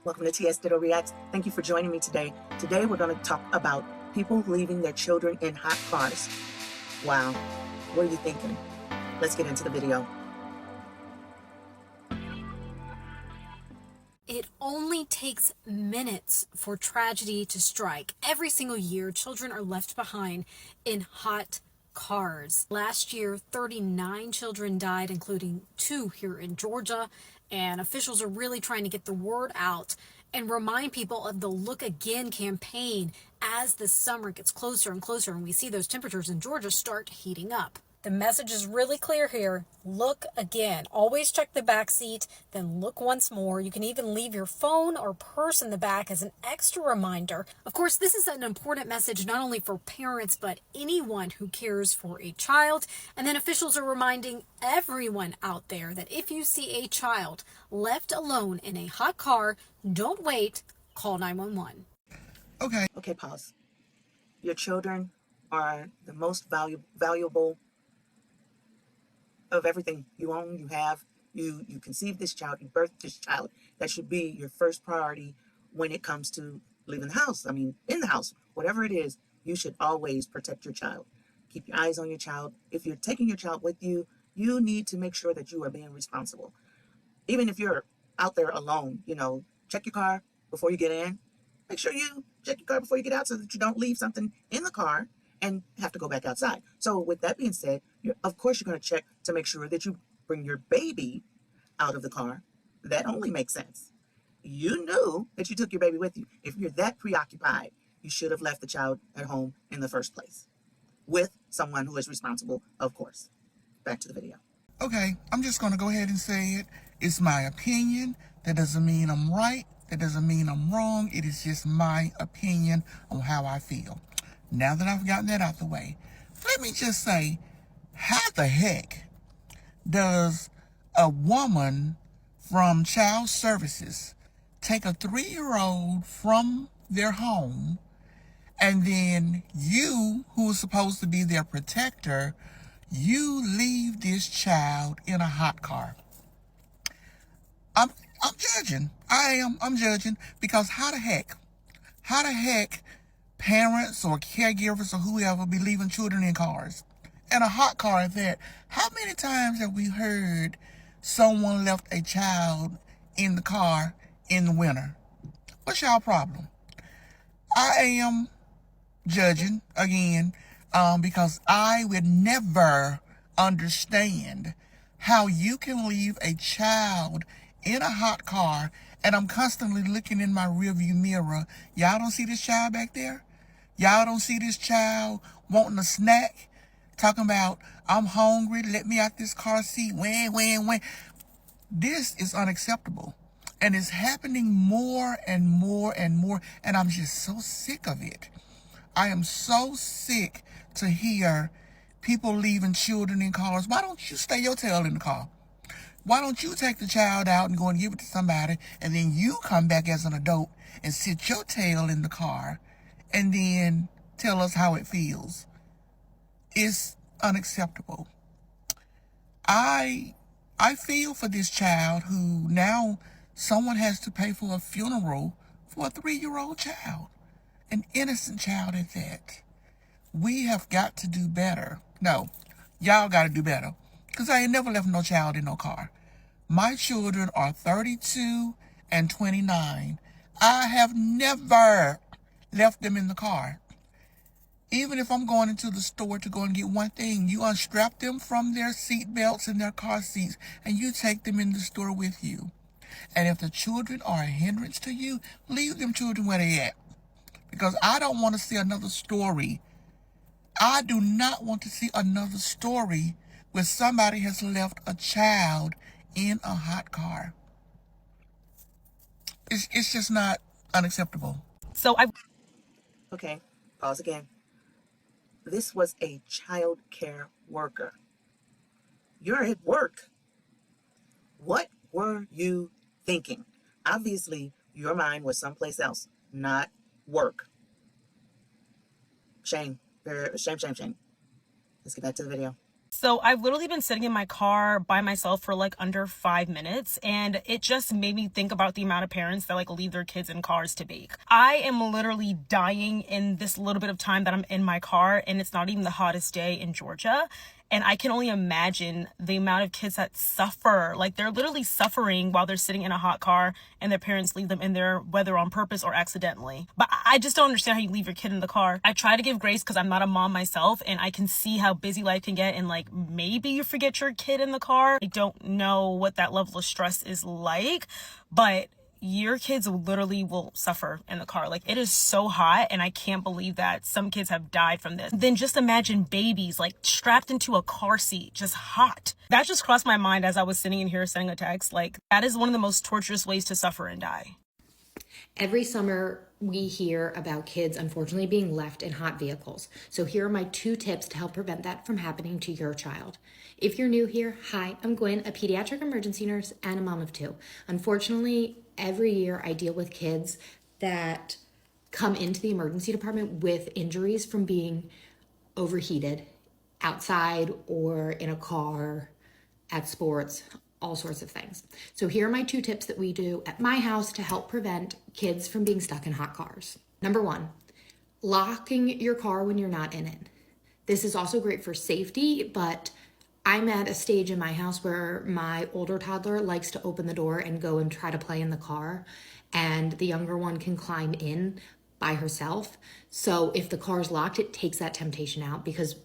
Welcome to TS Ditto Reacts. Thank you for joining me today. Today we're going to talk about people leaving their children in hot cars. Wow, what are you thinking? Let's get into the video. It only takes minutes for tragedy to strike. Every single year, children are left behind in hot cars. Last year, 39 children died, including 2 here in Georgia, and officials are really trying to get the word out and remind people of the Look Again campaign as the summer gets closer and closer and we see those temperatures in Georgia start heating up. The message is really clear here. Look again. Always check the back seat, then look once more. You can even leave your phone or purse in the back as an extra reminder. Of course, this is an important message not only for parents, but anyone who cares for a child. And then officials are reminding everyone out there that if you see a child left alone in a hot car, don't wait, call 911. Okay, pause. Your children are the most valuable of everything you own, you have. You conceived this child, you birthed this child. That should be your first priority when it comes to leaving the house. I mean, in the house, whatever it is, you should always protect your child. Keep your eyes on your child. If you're taking your child with you, you need to make sure that you are being responsible. Even if you're out there alone, check your car before you get in. Make sure you check your car before you get out so that you don't leave something in the car and have to go back outside. So with that being said, of course you're going to check to make sure that you bring your baby out of the car. That only makes sense. You knew that you took your baby with you. If you're that preoccupied, you should have left the child at home in the first place with someone who is responsible, of course. Back to the video. Okay, I'm just going to go ahead and say it. It's my opinion. That doesn't mean I'm right. That doesn't mean I'm wrong. It is just my opinion on how I feel. Now that I've gotten that out the way, let me just say, how the heck does a woman from Child Services take a 3-year-old from their home, and then you, who is supposed to be their protector, you leave this child in a hot car? I'm judging. I'm judging because how the heck parents or caregivers or whoever be leaving children in cars, and a hot car at that? How many times have we heard someone left a child in the car in the winter? What's y'all problem? I am judging again, because I would never understand how you can leave a child in a hot car. And I'm constantly looking in my rearview mirror. Y'all don't see this child back there? Y'all don't see this child wanting a snack? Talking about, I'm hungry, let me out this car seat, when. This is unacceptable. And it's happening more and more and more. And I'm just so sick of it. I am so sick to hear people leaving children in cars. Why don't you stay your tail in the car? Why don't you take the child out and go and give it to somebody, and then you come back as an adult and sit your tail in the car and then tell us how it feels? It's unacceptable. I feel for this child who now someone has to pay for a funeral for a 3-year-old child. An innocent child at that. We have got to do better. No, y'all got to do better. Because I ain't never left no child in no car. My children are 32 and 29. I have never left them in the car. Even if I'm going into the store to go and get one thing, you unstrap them from their seat belts and their car seats, and you take them in the store with you. And if the children are a hindrance to you, leave them children where they at. Because I don't want to see another story. I do not want to see another story where somebody has left a child in a hot car. It's just not unacceptable. Okay, pause again. This was a child care worker. You're at work. What were you thinking? Obviously, your mind was someplace else, not work. Shame. Shame. Let's get back to the video. So I've literally been sitting in my car by myself for like under 5 minutes, and it just made me think about the amount of parents that like leave their kids in cars to bake. I am literally dying in this little bit of time that I'm in my car, and it's not even the hottest day in Georgia. And I can only imagine the amount of kids that suffer. Like, they're literally suffering while they're sitting in a hot car and their parents leave them in there, whether on purpose or accidentally. But I just don't understand how you leave your kid in the car. I try to give grace because I'm not a mom myself, and I can see how busy life can get, and like maybe you forget your kid in the car. I don't know what that level of stress is like, but your kids literally will suffer in the car. Like, it is so hot, and I can't believe that some kids have died from this. Then just imagine babies like strapped into a car seat, just hot. That just crossed my mind as I was sitting in here sending a text. Like, that is one of the most torturous ways to suffer and die. Every summer, we hear about kids unfortunately being left in hot vehicles. So here are my 2 tips to help prevent that from happening to your child. If you're new here, hi, I'm Gwen, a pediatric emergency nurse and a mom of 2. Unfortunately, every year I deal with kids that come into the emergency department with injuries from being overheated outside or in a car, at sports, all sorts of things. So here are my 2 tips that we do at my house to help prevent kids from being stuck in hot cars. Number 1, locking your car when you're not in it. This is also great for safety, but I'm at a stage in my house where my older toddler likes to open the door and go and try to play in the car, and the younger one can climb in by herself. So if the car's locked, it takes that temptation out, because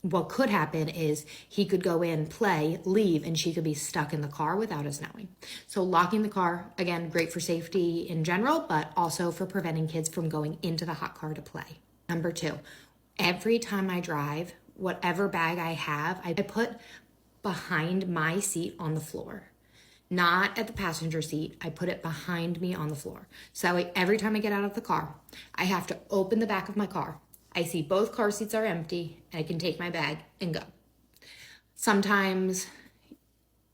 what could happen is he could go in, play, leave, and she could be stuck in the car without us knowing. So locking the car, again, great for safety in general, but also for preventing kids from going into the hot car to play. Number 2, every time I drive, whatever bag I have, I put behind my seat on the floor. Not at the passenger seat, I put it behind me on the floor. So that way, every time I get out of the car, I have to open the back of my car. I see both car seats are empty, and I can take my bag and go. Sometimes,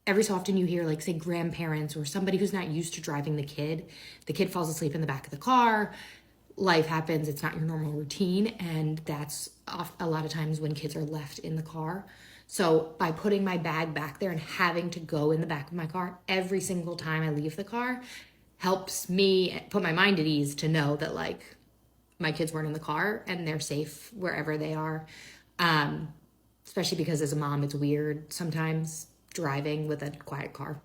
every so often you hear, like, say, grandparents or somebody who's not used to driving the kid falls asleep in the back of the car, life happens, it's not your normal routine, and that's a lot of times when kids are left in the car. So by putting my bag back there and having to go in the back of my car every single time I leave the car helps me put my mind at ease to know that, like, my kids weren't in the car and they're safe wherever they are. Especially because as a mom, it's weird sometimes driving with a quiet car.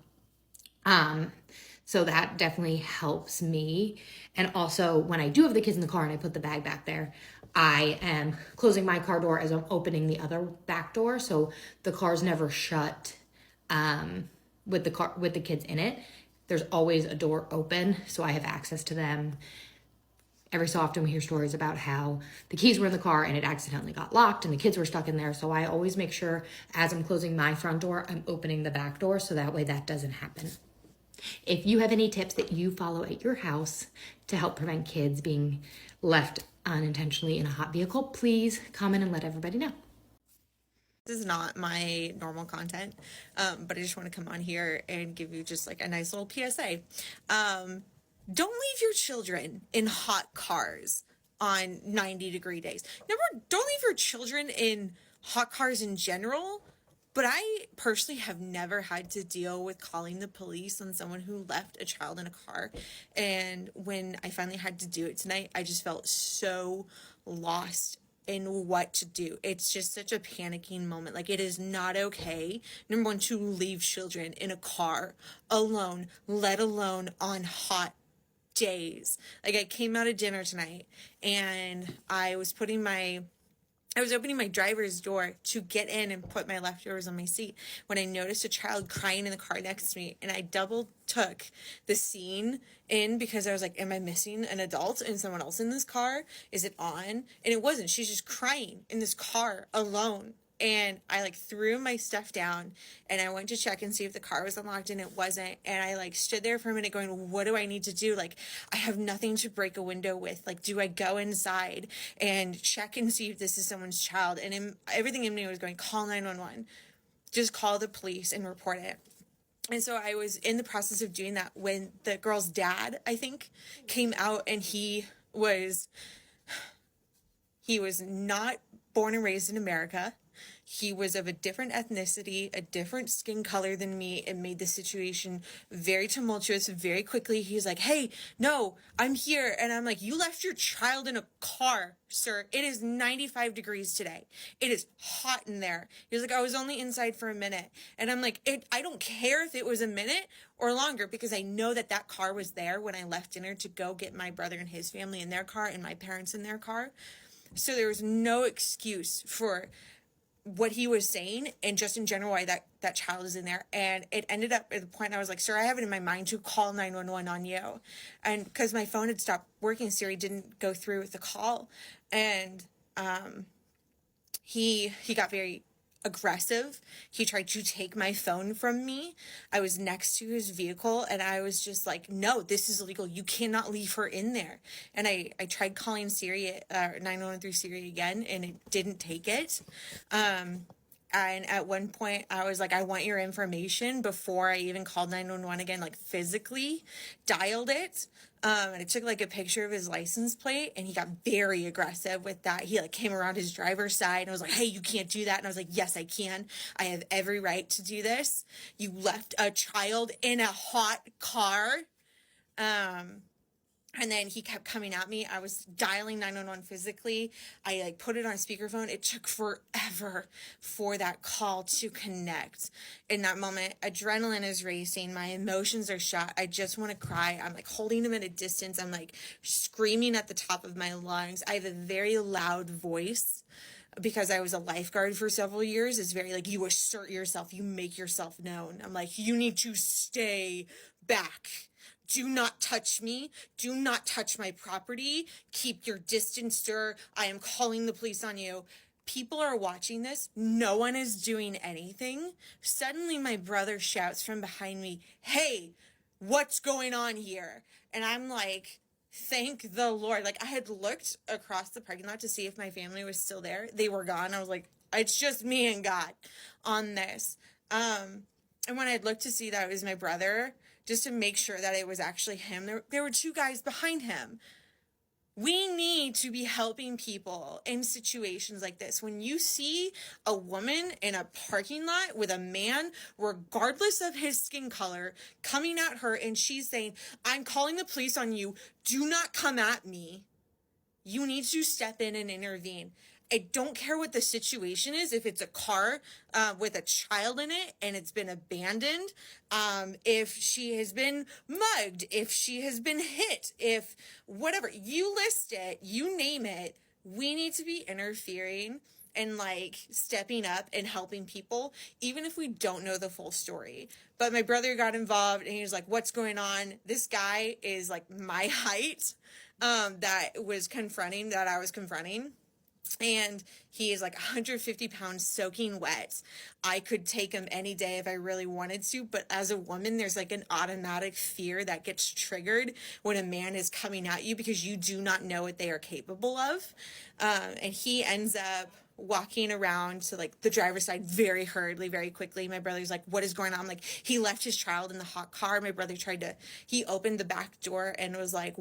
So that definitely helps me. And also, when I do have the kids in the car and I put the bag back there, I am closing my car door as I'm opening the other back door, so the car's never shut with the kids in it. There's always a door open, so I have access to them. Every so often we hear stories about how the keys were in the car and it accidentally got locked and the kids were stuck in there. So I always make sure as I'm closing my front door, I'm opening the back door, so that way that doesn't happen. If you have any tips that you follow at your house to help prevent kids being left unintentionally in a hot vehicle, please comment and let everybody know. This is not my normal content, but I just want to come on here and give you just like a nice little PSA. Don't leave your children in hot cars on 90-degree days. Don't leave your children in hot cars in general. But I personally have never had to deal with calling the police on someone who left a child in a car. And when I finally had to do it tonight, I just felt so lost in what to do. It's just such a panicking moment. Like, it is not okay, number one, to leave children in a car alone, let alone on hot days. Like, I came out of dinner tonight and I was opening my driver's door to get in and put my leftovers on my seat when I noticed a child crying in the car next to me. And I double took the scene in because I was like, am I missing an adult and someone else in this car? Is it on? And it wasn't. She's just crying in this car alone. And I threw my stuff down and I went to check and see if the car was unlocked, and it wasn't. And I stood there for a minute going, what do I need to do? I have nothing to break a window with. Do I go inside and check and see if this is someone's child? And everything in me was going, call 911, just call the police and report it. And so I was in the process of doing that when the girl's dad, I think, came out, and he was not born and raised in America. He was of a different ethnicity, a different skin color than me. It made the situation very tumultuous very quickly. He's like, hey, no, I'm here. And I'm like, you left your child in a car, sir. It is 95 degrees today. It is hot in there. He was like, I was only inside for a minute. And I'm like, I don't care if it was a minute or longer, because I know that that car was there when I left dinner to go get my brother and his family in their car and my parents in their car. So there was no excuse for what he was saying, and just in general why that child is in there. And it ended up at the point I was like, sir, I have it in my mind to call 911 on you. And because my phone had stopped working, Siri didn't go through with the call. And he got very aggressive. He tried to take my phone from me. I was next to his vehicle and I was just like, no, this is illegal. You cannot leave her in there. And I tried calling Siri, 911 through Siri again, and it didn't take it. And at one point I was like, I want your information, before I even called 911 again, like physically dialed it. And I took like a picture of his license plate, and he got very aggressive with that. He like came around his driver's side and was like, hey, you can't do that. And I was like, yes, I can. I have every right to do this. You left a child in a hot car. And then he kept coming at me. I was dialing 911 physically. I like put it on speakerphone. It took forever for that call to connect. In that moment, adrenaline is racing. My emotions are shot. I just want to cry. I'm like holding him at a distance. I'm like screaming at the top of my lungs. I have a very loud voice because I was a lifeguard for several years. It's very like, you assert yourself, you make yourself known. I'm like, you need to stay back. Do not touch me. Do not touch my property. Keep your distance, sir. I am calling the police on you. People are watching this. No one is doing anything. Suddenly my brother shouts from behind me, hey, what's going on here? And I'm like, thank the Lord. Like, I had looked across the parking lot to see if my family was still there. They were gone. I was like, it's just me and God on this. And when I looked to see that it was my brother, just to make sure that it was actually him, there were two guys behind him. We need to be helping people in situations like this. When you see a woman in a parking lot with a man, regardless of his skin color, coming at her and she's saying, I'm calling the police on you, do not come at me, you need to step in and intervene. I don't care what the situation is. If it's a car with a child in it and it's been abandoned, if she has been mugged, if she has been hit, if whatever, you list it, you name it, we need to be interfering and like stepping up and helping people, even if we don't know the full story. But my brother got involved and he was like, what's going on? This guy is like my height, that I was confronting. And he is like 150 pounds soaking wet. I could take him any day if I really wanted to. But as a woman, there's like an automatic fear that gets triggered when a man is coming at you because you do not know what they are capable of. And he ends up walking around to like the driver's side very hurriedly, very quickly. My brother's like, what is going on? I'm like, he left his child in the hot car. My brother he opened the back door and was like,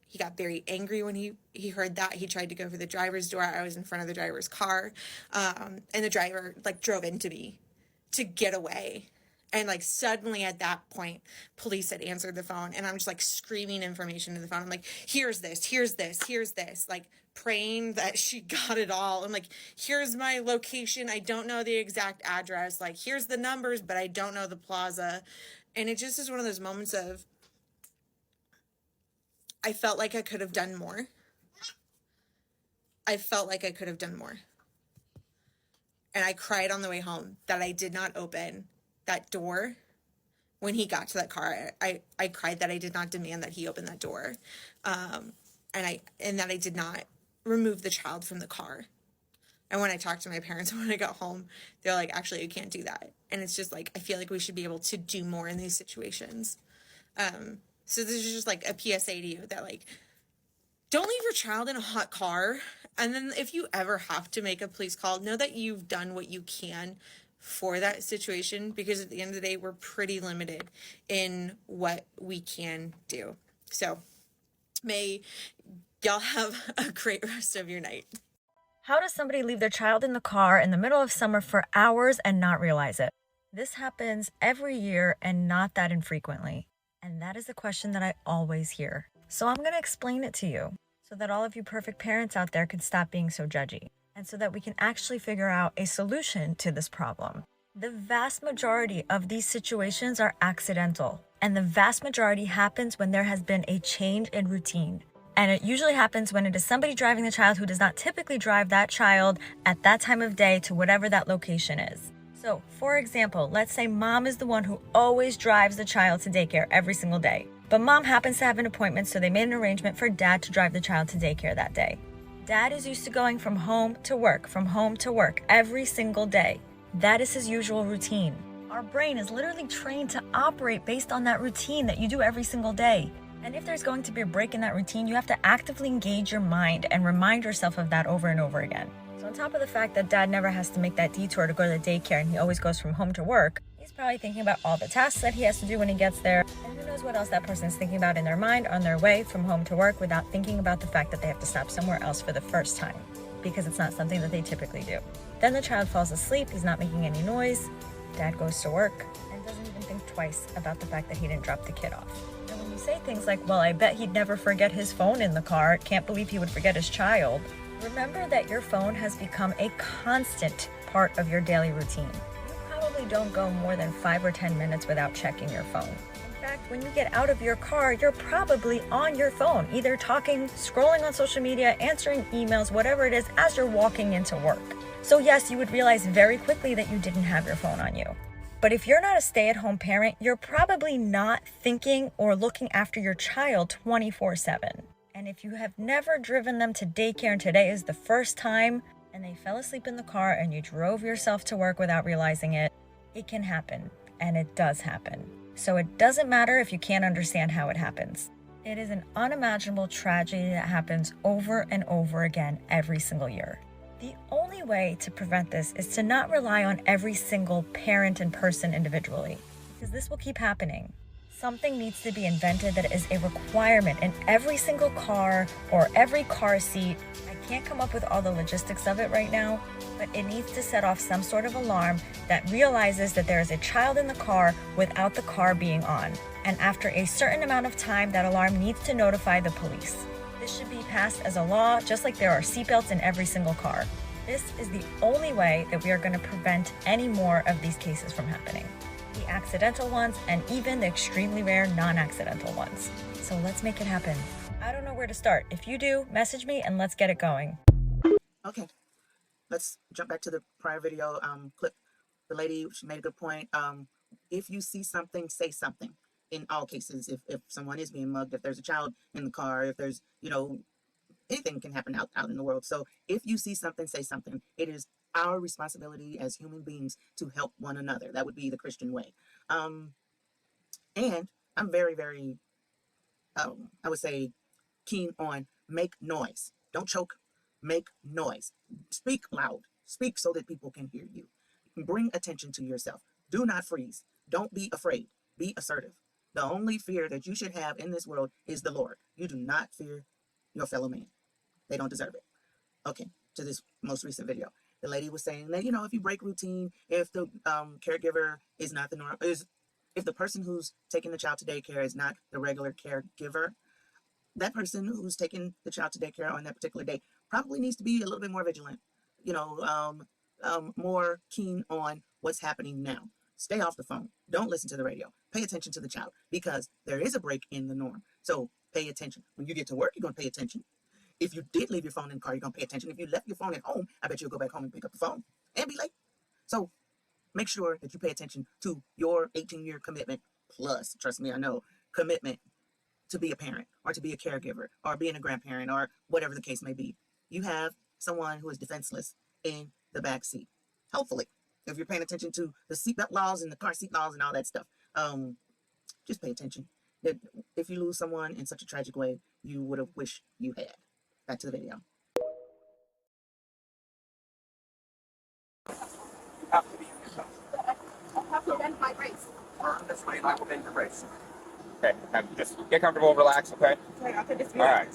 he got very angry when he heard that. He tried to go for the driver's door. I was in front of the driver's car. And the driver like drove into me to get away. And like suddenly at that point, police had answered the phone and I'm just like screaming information to the phone. I'm like, here's this, like praying that she got it all. I'm like, here's my location. I don't know the exact address. Like, here's the numbers, but I don't know the plaza. And it just is one of those moments of, I felt like I could have done more. And I cried on the way home that I did not open that door when he got to that car. I cried that I did not demand that he open that door. And that I did not remove the child from the car. And when I talked to my parents when I got home, they're like, actually, you can't do that. And it's just like, I feel like we should be able to do more in these situations. So this is just like a PSA to you that like, don't leave your child in a hot car. And then if you ever have to make a police call, know that you've done what you can for that situation, because at the end of the day, we're pretty limited in what we can do. So may y'all have a great rest of your night. How does somebody leave their child in the car in the middle of summer for hours and not realize it? This happens every year and not that infrequently. And that is the question that I always hear. So I'm going to explain it to you so that all of you perfect parents out there can stop being so judgy and so that we can actually figure out a solution to this problem. The vast majority of these situations are accidental, and the vast majority happens when there has been a change in routine. And it usually happens when it is somebody driving the child who does not typically drive that child at that time of day to whatever that location is. So, for example, let's say mom is the one who always drives the child to daycare every single day. But mom happens to have an appointment, so they made an arrangement for dad to drive the child to daycare that day. Dad is used to going from home to work every single day. That is his usual routine. Our brain is literally trained to operate based on that routine that you do every single day. And if there's going to be a break in that routine, you have to actively engage your mind and remind yourself of that over and over again. So on top of the fact that dad never has to make that detour to go to the daycare and he always goes from home to work, he's probably thinking about all the tasks that he has to do when he gets there. And who knows what else that person is thinking about in their mind on their way from home to work without thinking about the fact that they have to stop somewhere else for the first time, because it's not something that they typically do. Then the child falls asleep, he's not making any noise, dad goes to work and doesn't even think twice about the fact that he didn't drop the kid off. And when you say things like, well, I bet he'd never forget his phone in the car, can't believe he would forget his child, remember that your phone has become a constant part of your daily routine. You probably don't go more than 5 or 10 minutes without checking your phone. In fact, when you get out of your car, you're probably on your phone, either talking, scrolling on social media, answering emails, whatever it is, as you're walking into work. So yes, you would realize very quickly that you didn't have your phone on you. But if you're not a stay-at-home parent, you're probably not thinking or looking after your child 24/7. And if you have never driven them to daycare and today is the first time and they fell asleep in the car and you drove yourself to work without realizing it, it can happen, and it does happen. So it doesn't matter if you can't understand how it happens. It is an unimaginable tragedy that happens over and over again every single year. The only way to prevent this is to not rely on every single parent and person individually, because this will keep happening. Something needs to be invented that is a requirement in every single car or every car seat. I can't come up with all the logistics of it right now, but it needs to set off some sort of alarm that realizes that there is a child in the car without the car being on. And after a certain amount of time, that alarm needs to notify the police. This should be passed as a law, just like there are seatbelts in every single car. This is the only way that we are going to prevent any more of these cases from happening. The accidental ones and even the extremely rare non-accidental ones. So let's make it happen. I don't know where to start. If you do, message me and let's get it going. Okay, let's jump back to the prior video clip. The lady, she made a good point. If you see something, say something. In all cases, if someone is being mugged, if there's a child in the car, if there's, anything can happen out in the world. So if you see something, say something. It is our responsibility as human beings to help one another. That would be the Christian way. And I'm very, very, I would say, keen on make noise. Don't choke. Make noise. Speak loud. Speak so that people can hear you. Bring attention to yourself. Do not freeze. Don't be afraid. Be assertive. The only fear that you should have in this world is the Lord. You do not fear your fellow man. They don't deserve it. Okay, to this most recent video. The lady was saying that, if you break routine, if the caregiver is not the norm, if the person who's taking the child to daycare is not the regular caregiver, that person who's taking the child to daycare on that particular day probably needs to be a little bit more vigilant, more keen on what's happening now. Stay off the phone. Don't listen to the radio. Pay attention to the child because there is a break in the norm. So pay attention. When you get to work, you're going to pay attention. If you did leave your phone in the car, you're going to pay attention. If you left your phone at home, I bet you'll go back home and pick up the phone and be late. So make sure that you pay attention to your 18-year commitment plus, trust me, I know, commitment to be a parent or to be a caregiver or being a grandparent or whatever the case may be. You have someone who is defenseless in the back seat. Hopefully, if you're paying attention to the seatbelt laws and the car seat laws and all that stuff, just pay attention. If you lose someone in such a tragic way, you would have wished you had. Back to the video. You have to be yourself. I have to bend my brace. Turn this way and I will bend your brace. Okay, now just get comfortable, relax, okay? Okay, I'll take this All right.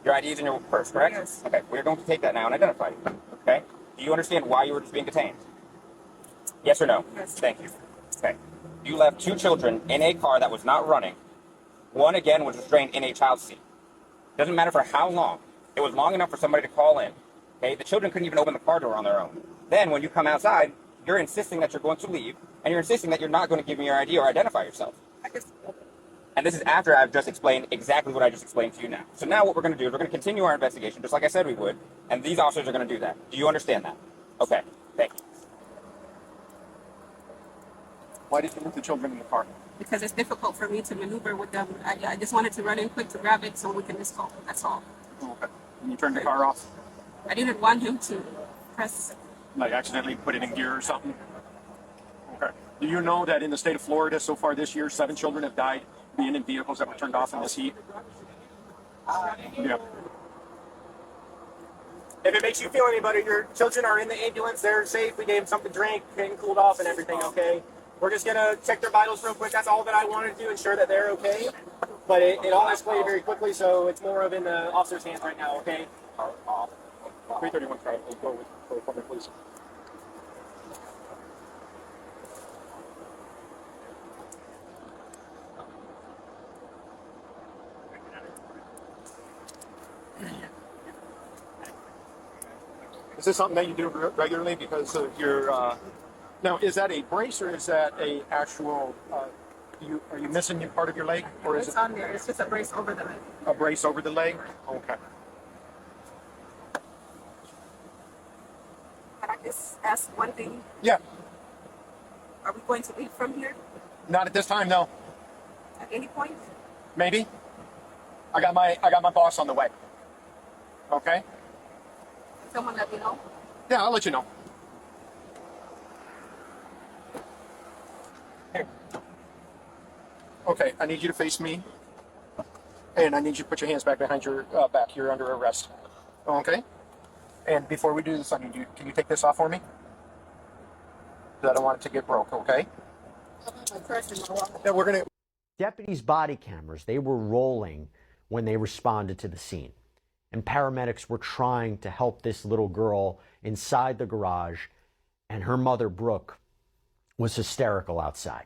Your ID is in your purse, correct? Yes. Okay, we're going to take that now and identify you. Okay? Do you understand why you were just being detained? Yes or no? Yes. Thank you. Okay. You left 2 children in a car that was not running. One, again, was restrained in a child's seat. Doesn't matter for how long. It was long enough for somebody to call in. Okay? The children couldn't even open the car door on their own. Then, when you come outside, you're insisting that you're going to leave, and you're insisting that you're not going to give me your ID or identify yourself. And this is after I've just explained exactly what I just explained to you now. So now what we're going to do is we're going to continue our investigation, just like I said we would, and these officers are going to do that. Do you understand that? Okay. Thank you. Why did you leave the children in the car? Because it's difficult for me to maneuver with them. I just wanted to run in quick to grab it so we can just go. That's all. Okay. And you turned the car off? I didn't want him to press. Like accidentally put it in gear or something? Okay. Do you know that in the state of Florida so far this year, 7 children have died being in vehicles that were turned off in this heat? Yeah. If it makes you feel any better, your children are in the ambulance. They're safe. We gave them something to drink, getting cooled off and everything, okay? We're just going to check their vitals real quick. That's all that I wanted to do, ensure that they're okay. But it all escalated very quickly, so it's more of in the officer's hands right now, okay? 331 car, go for me, please. Is this something that you do regularly because of your, now is that a brace or is that a actual, are you missing part of your leg? Or is It's it on there. It's just a brace over the leg. a brace over the leg? Okay. Can I just ask one thing? Yeah, Are we going to leave from here not at this time, no. at any point? Maybe. I got my boss on the way. Okay? Someone let me know. Yeah, I'll let you know. Here. Okay, I need you to face me. And I need you to put your hands back behind your back. You're under arrest. Okay? And before we do this, I need you, can you take this off for me? Because I don't want it to get broke, okay? My purse and my wallet. Yeah, we're gonna. Deputies' body cameras, they were rolling when they responded to the scene. And paramedics were trying to help this little girl inside the garage, and her mother, Brooke, was hysterical outside.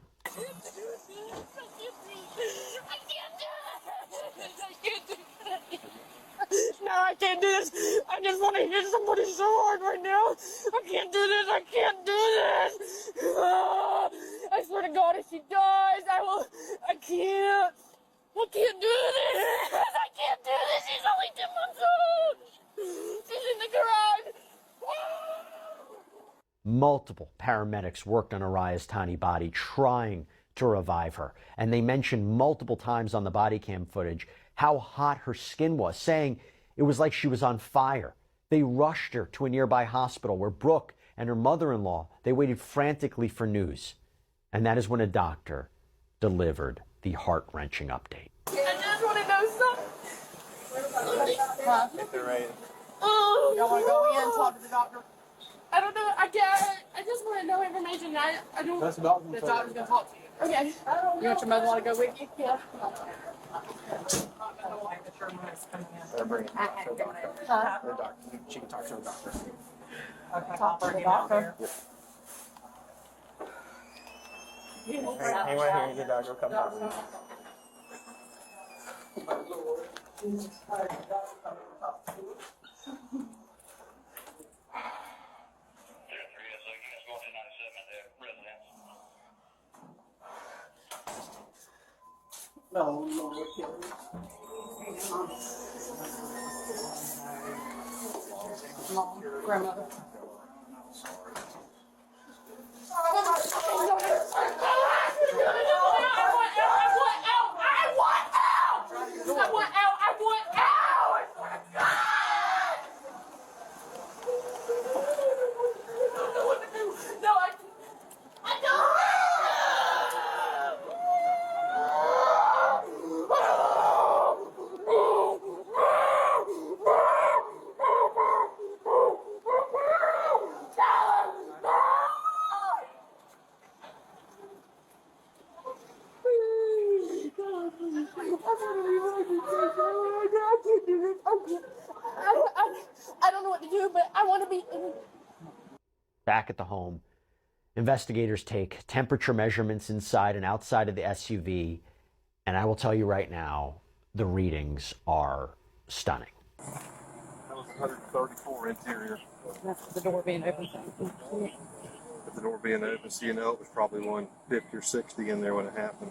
No, I can't do this. I just want to hit somebody so hard right now. I can't do this. I can't do this. I swear to God, if she dies, I can't. I can't do this. I can't do this. She's only 2 months old. She's in the garage. Multiple paramedics worked on Araya's tiny body, trying to revive her. And they mentioned multiple times on the body cam footage how hot her skin was, saying it was like she was on fire. They rushed her to a nearby hospital where Brooke and her mother-in-law, they waited frantically for news. And that is when a doctor delivered the heart-wrenching update. I just want to know something. If they're right. Oh, Y'all want to go in, talk to the doctor? I don't know. I can't. I just want to know information. I don't. That's about The doctor's gonna talk to you. Okay. You want your mother-in-law to go with you? Yeah. Better bring it to the doctor. Her doctor. She can talk to the doctor. Talk to the doctor. Hang right here, your doctor will come talk to you. No, Mom, grandmother. I don't know what to do, but I want to be. Back at the home, investigators take temperature measurements inside and outside of the SUV, and I will tell you right now, the readings are stunning. That was 134 interior. That's the door being open. With the door being open, so you know it was probably 150 or 60 in there when it happened.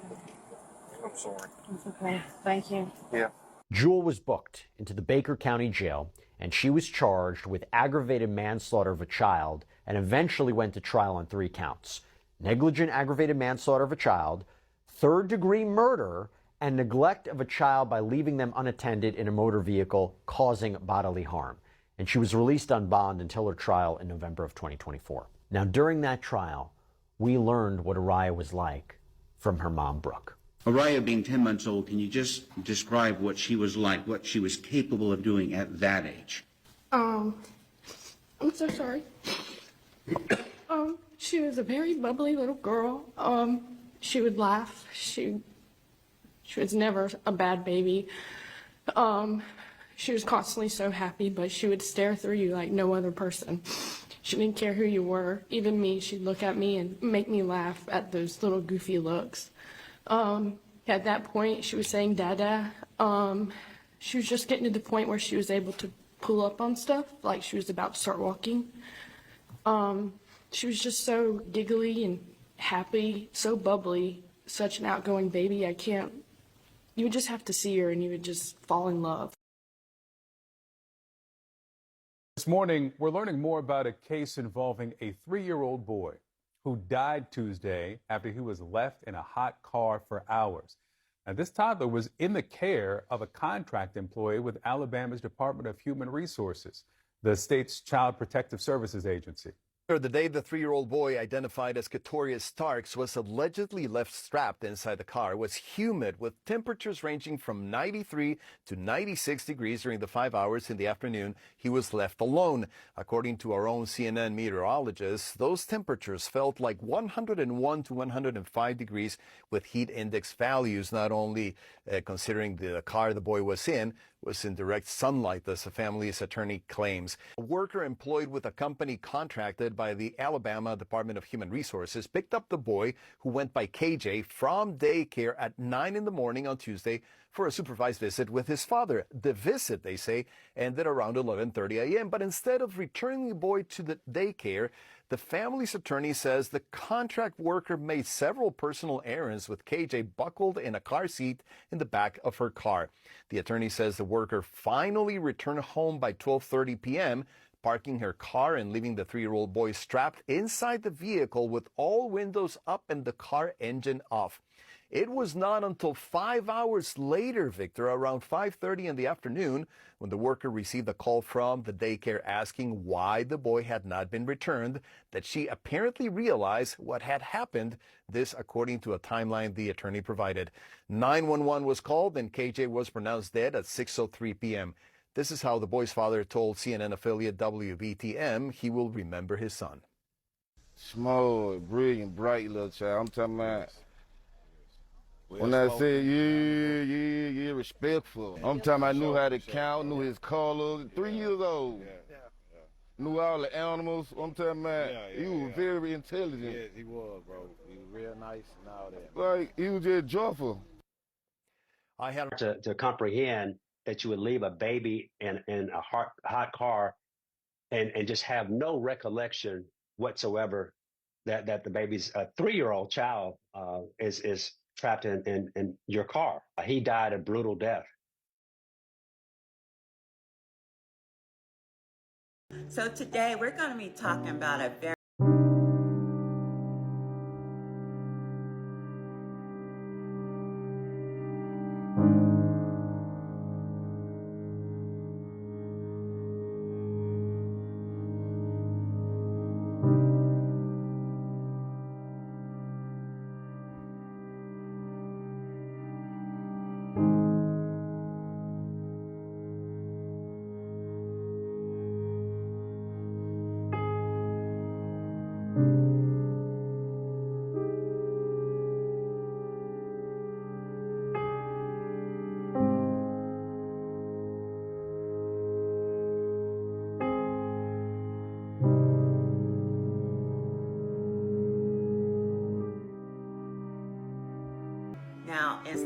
I'm sorry. It's okay. Thank you. Yeah. Jewel was booked into the Baker County Jail, and she was charged with aggravated manslaughter of a child and eventually went to trial on 3 counts: negligent aggravated manslaughter of a child, third-degree murder, and neglect of a child by leaving them unattended in a motor vehicle causing bodily harm. And she was released on bond until her trial in November of 2024. Now, during that trial, we learned what Araya was like from her mom, Brooke. Araya, being 10 months old, can you just describe what she was like, what she was capable of doing at that age? I'm so sorry. She was a very bubbly little girl. She would laugh. She was never a bad baby. She was constantly so happy, but she would stare through you like no other person. She didn't care who you were. Even me, she'd look at me and make me laugh at those little goofy looks. At that point, she was saying Dada. She was just getting to the point where she was able to pull up on stuff, like she was about to start walking. She was just so giggly and happy, so bubbly, such an outgoing baby. You would just have to see her and you would just fall in love. This morning, we're learning more about a case involving a 3-year-old boy who died Tuesday after he was left in a hot car for hours. Now, this toddler was in the care of a contract employee with Alabama's Department of Human Resources, the state's Child Protective Services agency. The day the 3-year-old boy, identified as Katorius Starks, was allegedly left strapped inside the car was humid, with temperatures ranging from 93 to 96 degrees during the 5 hours in the afternoon he was left alone. According to our own CNN meteorologist, those temperatures felt like 101 to 105 degrees with heat index values, not only considering the car the boy was in direct sunlight, as the family's attorney claims. A worker employed with a company contracted by the Alabama Department of Human Resources picked up the boy, who went by KJ, from daycare at 9 in the morning on Tuesday for a supervised visit with his father. The visit, they say, ended around 11:30 a.m., but instead of returning the boy to the daycare, the family's attorney says the contract worker made several personal errands with KJ buckled in a car seat in the back of her car. The attorney says the worker finally returned home by 12:30 p.m., parking her car and leaving the 3-year-old boy strapped inside the vehicle with all windows up and the car engine off. It was not until 5 hours later, Victor, around 5:30 in the afternoon, when the worker received a call from the daycare asking why the boy had not been returned, that she apparently realized what had happened. This, according to a timeline the attorney provided. 911 was called and KJ was pronounced dead at 6:03 p.m. This is how the boy's father told CNN affiliate WBTM he will remember his son. Small, brilliant, bright little child. I'm talking about. When I say yeah, respectful. I'm talking about knew how to count, knew his colors. 3 years old. Knew all the animals. I'm talking about. He was very intelligent. Yeah, he was, bro. He was real nice and all that. Like, he was just joyful. I had to comprehend that you would leave a baby in a hot car and just have no recollection whatsoever that the baby's a 3-year-old child is trapped in your car. He died a brutal death. So today we're going to be talking about a very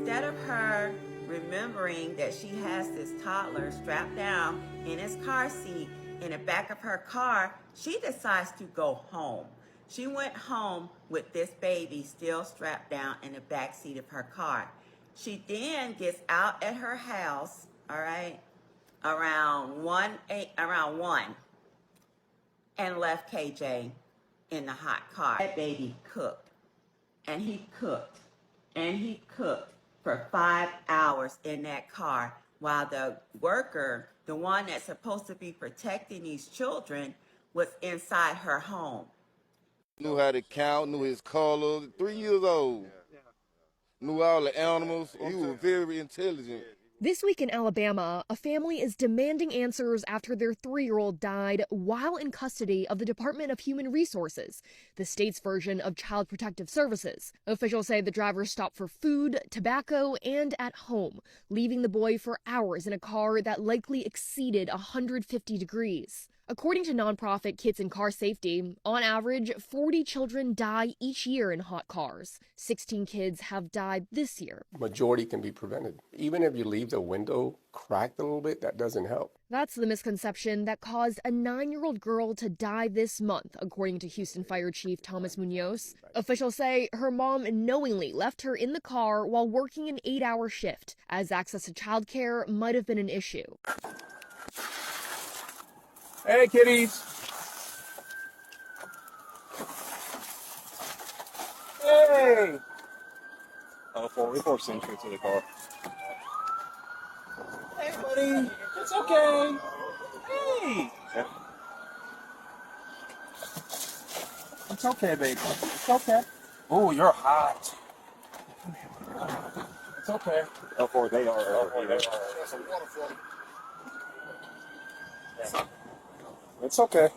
instead of her remembering that she has this toddler strapped down in his car seat in the back of her car, she decides to go home. She went home with this baby still strapped down in the back seat of her car. She then gets out at her house, all right, around 1, and left KJ in the hot car. That baby cooked, and he cooked, and he cooked for 5 hours in that car while the worker, the one that's supposed to be protecting these children, was inside her home. Knew how to count, knew his color, 3 years old. Knew all the animals. He was very intelligent. This week in Alabama, a family is demanding answers after their 3-year-old died while in custody of the Department of Human Resources, the state's version of Child Protective Services. Officials say the driver stopped for food, tobacco, and at home, leaving the boy for hours in a car that likely exceeded 150 degrees. According to nonprofit Kids in Car Safety, on average, 40 children die each year in hot cars. 16 kids have died this year. Majority can be prevented. Even if you leave the window cracked a little bit, that doesn't help. That's the misconception that caused a 9-year-old girl to die this month, according to Houston Fire Chief Thomas Munoz. Officials say her mom knowingly left her in the car while working an 8-hour shift, as access to childcare might have been an issue. Hey, kitties. Hey. Oh, we forced entry to the car. Hey, buddy. It's okay. Hey. Yep. It's okay, baby. It's okay. Oh, you're hot. It's okay. L4, they are. It's okay.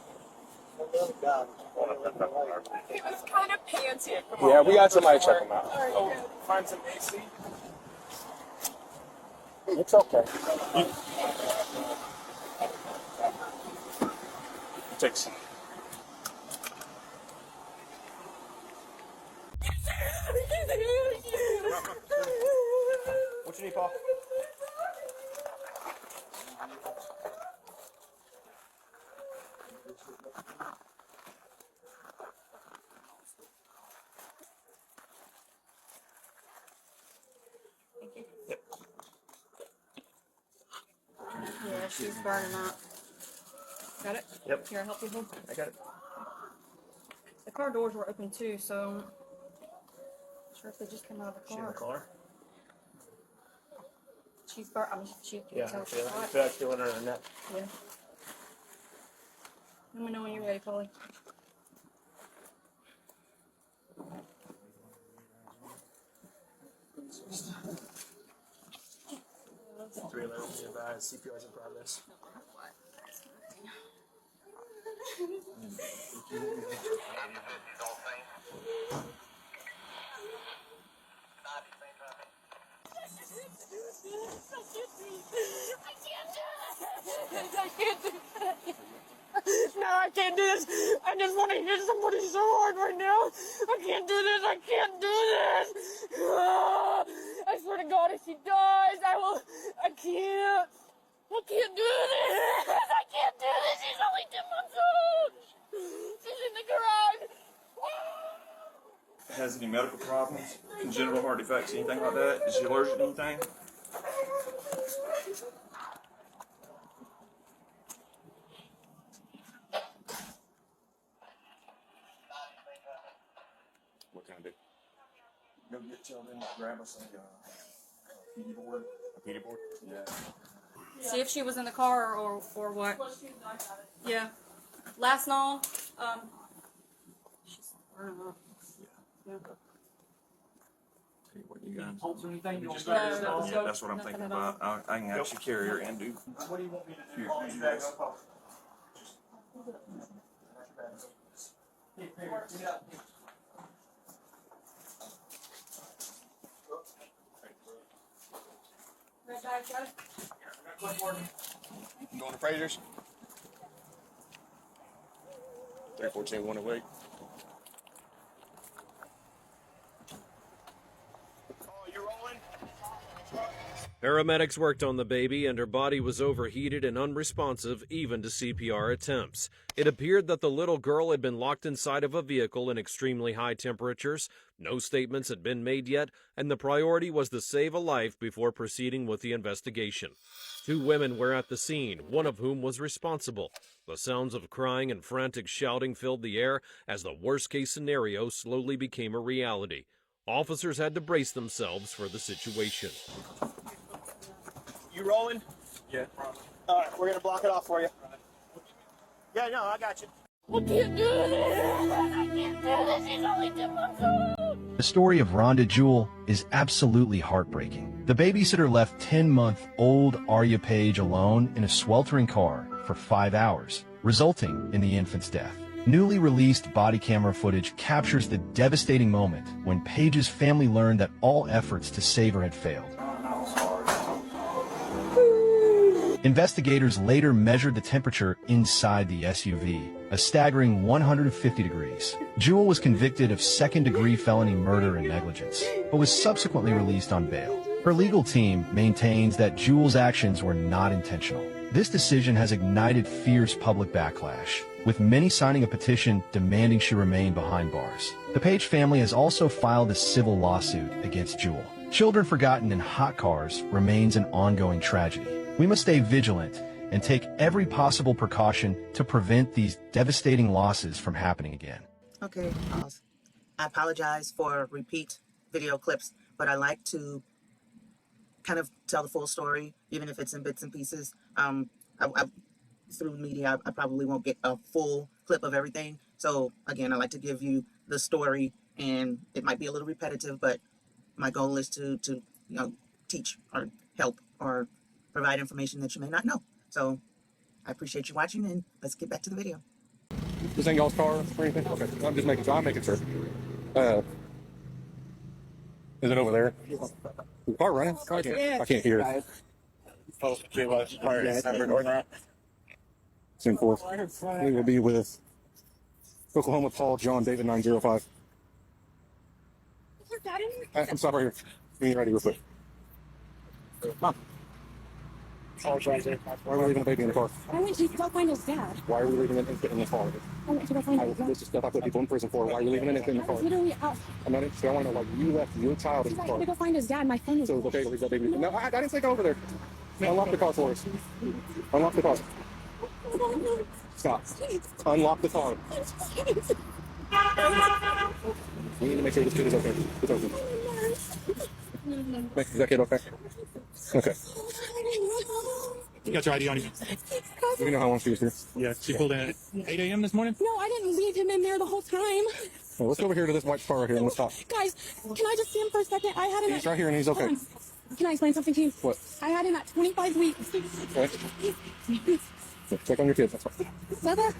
He was kind of panting. Yeah, we got somebody check him out. Oh, Find some AC. It's okay. Take some. What you need, Paul? Yeah, she's burning up. Got it? Yep. Here, I'll help you hold. I got it. The car doors were open too, so I'm not sure if they just came out of the car. She in the car? She's burnt. I mean, she. Yeah, so I she's hot. feel like feeling her in the neck. Yeah. Let me know when you're ready, Polly. Three levels of CPR is in progress. No, I can't do this. I just want to hit somebody so hard right now. I can't do this. I can't do this. I swear to God, if she dies, I can't. I can't do this. I can't do this. She's only 2 months old. She's in the garage. Has any medical problems, congenital heart defects, anything like that? Is she allergic to anything? What can I do? Go get children, grab us a PD board. A PD board? Yeah. See if she was in the car or what. Yeah. Last null. She's burning up. Yeah. Tell you what, you guys. Pulse or anything? You just No, got this no, on? no, That's what I'm nothing thinking at all. about. I can actually carry her and do. What do you want me to do? You guys. Red bag, got it? Going to Fraser's? 314 108. Oh, you rolling? Paramedics worked on the baby, and her body was overheated and unresponsive even to CPR attempts. It appeared that the little girl had been locked inside of a vehicle in extremely high temperatures. No statements had been made yet, and the priority was to save a life before proceeding with the investigation. 2 women were at the scene, one of whom was responsible. The sounds of crying and frantic shouting filled the air as the worst-case scenario slowly became a reality. Officers had to brace themselves for the situation. You rolling? Yeah. All right, we're gonna block it off for you. Yeah, no, I got you. I can't do this. I can't do this. She's only 2 months old. The story of Rhonda Jewell is absolutely heartbreaking. The babysitter left 10-month-old Arya Page alone in a sweltering car for 5 hours, resulting in the infant's death. Newly released body camera footage captures the devastating moment when Page's family learned that all efforts to save her had failed. Investigators later measured the temperature inside the SUV, a staggering 150 degrees. Jewell was convicted of second-degree felony murder and negligence, but was subsequently released on bail. Her legal team maintains that Jewell's actions were not intentional. This decision has ignited fierce public backlash, with many signing a petition demanding she remain behind bars. The Page family has also filed a civil lawsuit against Jewell. Children forgotten in hot cars remains an ongoing tragedy. We must stay vigilant and take every possible precaution to prevent these devastating losses from happening again. Okay, pause. I apologize for repeat video clips, but I like to kind of tell the full story, even if it's in bits and pieces. Through media, I probably won't get a full clip of everything. So again, I like to give you the story, and it might be a little repetitive, but my goal is to teach or help or provide information that you may not know. So I appreciate you watching, and let's get back to the video. This ain't y'all's car or anything? Okay, I'm just making sure. I'm making sure. Is it over there? Is the car running? I can't hear it. It's in fourth. We will be with Oklahoma Paul John David 905. I'm sorry, right here. Getting ready real quick. Mom. Why are we leaving a baby in the car? I went to go find his dad. Why are we leaving an infant in the car? I went to go find his dad. This is stuff I put people in prison for. Why are you leaving an infant in the car? Literally out. I'm not interested. I want to know why you left your child in the I car. had to go find his dad. My phone was. So it's okay to leave that baby. No, I didn't say go over there. Unlock the car for us. Unlock the car. Stop. Unlock the car. We need to make sure this kid is okay. It's okay. Is that kid okay? Okay. You got your ID on you. You know how long she was here? Yeah, she pulled in at 8 a.m. this morning? No, I didn't leave him in there the whole time. Well, let's go over here to this white car right here and let's talk. Guys, can I just see him for a second? I had him He's right here and he's okay. Can I explain something to you? What? I had him at 25 weeks. Okay. Yeah, check on your kids. That's fine. Mother?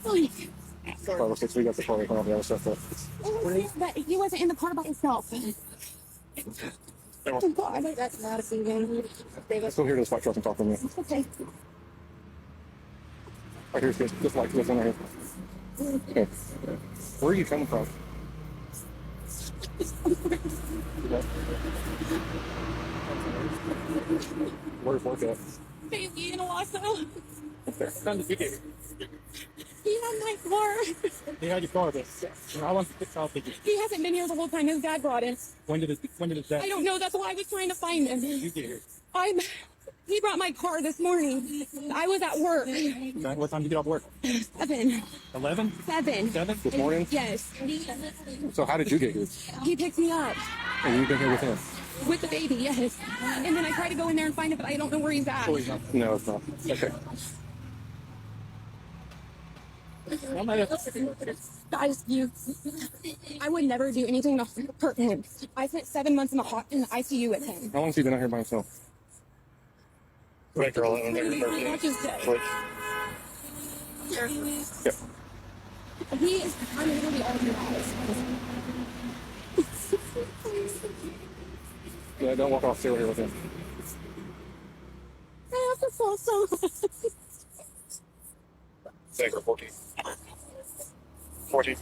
506, we got the car right on the other stuff. But he wasn't in the car by himself. Oh God, that's not a thing. Let's go here to this white truck and talk to me. Okay. Right here's this light, this one right here. Okay. Where are you coming from? Where's work at? Baby in Owasso. There. He had my car. He had your car, but how long did it take you? He hasn't been here the whole time. His dad brought him. When did his dad? I don't know. That's why I was trying to find him. You get here. He brought my car this morning. I was at work. Okay. What time did you get off work? 7. 11? 7. 7 this morning? Yes. So how did you get here? He picked me up. And you've been here with him? With the baby, yes. And then I tried to go in there and find him, but I don't know where he's at. Oh, he's not. No, it's not. Okay. Guys, I would never do anything to hurt him. I spent 7 months in the ICU with him. How long has he been out here by himself? Right, girl. Watch his dead. Yep. I'm literally all your eyes. Yeah, don't walk off. Stay right here with him. I have to fall so much. Sacred 14. 14.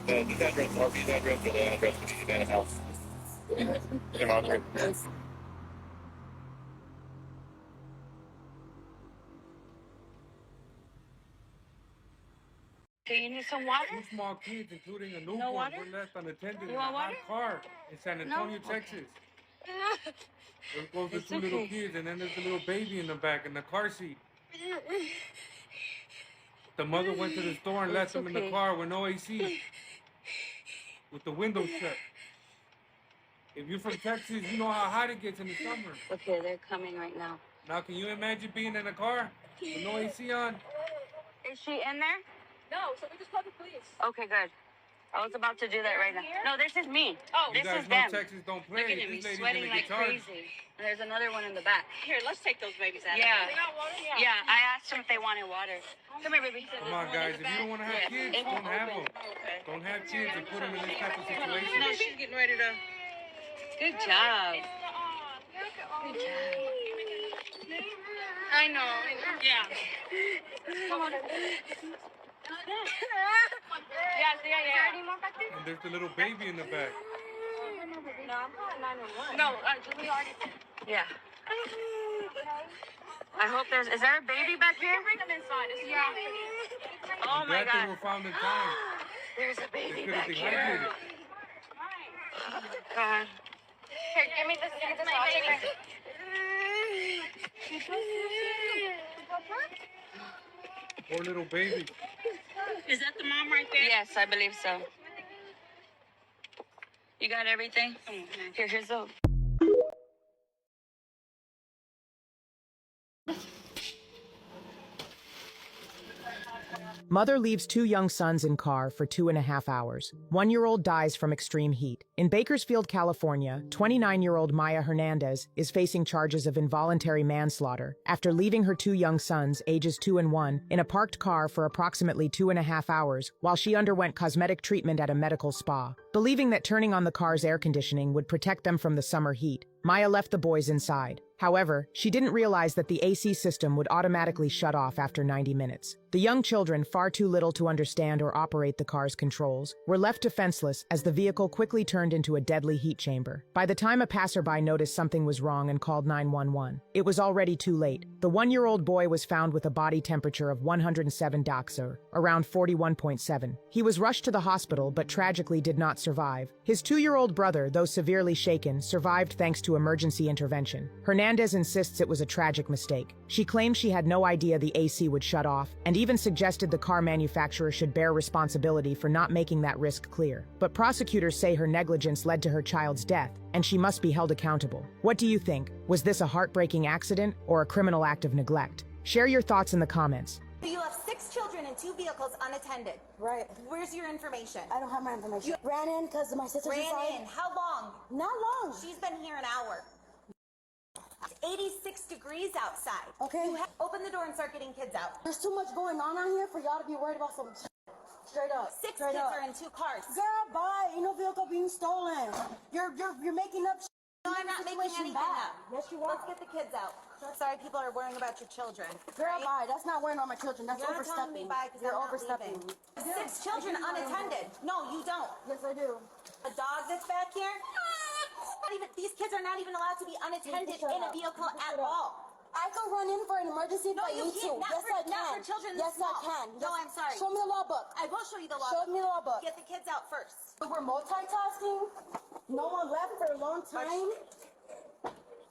The address, RP's address, or the address which is in the house. Do you need some water? 2 small kids, including a newborn, No water? were left unattended You in a want hot water? car in San Antonio, No? Texas. There goes the It's 2 little okay. kids, and then there's the little baby in the back in the car seat. The mother went to the store and left It's them in the okay. car with no AC, with the windows shut. If you're from Texas, you know how hot it gets in the summer. Okay, they're coming right now. Now, can you imagine being in a car with no AC on? Is she in there? No, so we just called the police. Okay, good. I was about to do that right now. Here? No, this is me. Oh, You this guys is know them. Texas don't play. Look at me, This lady's sweating gonna like get charged. crazy. And there's another one in the back. Here, let's take those babies out Yeah. of here. Yeah, I asked them if they wanted water. Come here, baby. Come on, guys. If you don't want to have Yeah, kids, it don't won't have open. them. Don't have kids and put them in this type of situation. No, she's getting ready to. Good job. Good job. I know. Yeah. Come on. Yeah. And there's the little baby in the back. No, I'm calling 911. No, we already. Yeah. I hope there's. Is there a baby back here? Bring them inside. Yeah. Oh I'm my glad they God. were found in time. There's a They baby could have back here. dehydrated. Oh, God. Here, give me this. I'll take her. Poor little baby. Is that the mom right there? Yes, I believe so. You got everything? Here's the. Mother leaves 2 young sons in car for 2.5 hours. 1-year-old dies from extreme heat. In Bakersfield, California, 29-year-old Maya Hernandez is facing charges of involuntary manslaughter after leaving her 2 young sons, ages 2 and 1, in a parked car for approximately 2.5 hours while she underwent cosmetic treatment at a medical spa. Believing that turning on the car's air conditioning would protect them from the summer heat, Maya left the boys inside. However, she didn't realize that the AC system would automatically shut off after 90 minutes. The young children, far too little to understand or operate the car's controls, were left defenseless as the vehicle quickly turned into a deadly heat chamber. By the time a passerby noticed something was wrong and called 911, it was already too late. The 1-year-old boy was found with a body temperature of 107 Dachser, around 41.7. He was rushed to the hospital but tragically did not survive. His 2-year-old brother, though severely shaken, survived thanks to emergency intervention. Hernandez insists it was a tragic mistake. She claims she had no idea the AC would shut off, and even suggested the car manufacturer should bear responsibility for not making that risk clear. But prosecutors say her negligence led to her child's death, and she must be held accountable. What do you think? Was this a heartbreaking accident or a criminal act of neglect? Share your thoughts in the comments. You left 6 children in 2 vehicles unattended. Right. Where's your information? I don't have my information. You ran in because my sister's Ran inside. in. How long? Not long. She's been here an hour. It's 86 degrees outside. Okay. Open the door and start getting kids out. There's too much going on out here for y'all to be worried about some straight up. 6 straight kids up. are in 2 cars. Girl, bye. Ain't no vehicle being stolen. You're making up. No, I'm not making anything bad. up. Yes, you are. Let's get the kids out. Sorry, people are worrying about your children. Girl, bye. That's not worrying about my children. That's You're not telling overstepping. me bye because You're I'm not overstepping. leaving. 6 children unattended. No, you don't. Yes, I do. A dog that's back here? These kids are not even allowed to be unattended in a vehicle at all. I can run in for an emergency if No, I you need to. can't. Not Yes, for, I can. Not for children this yes, small. I can. No, I'm sorry. Show me the law book. I will show you the law Show book. me the law book. Get the kids out first. We're multitasking. No one left for a long time.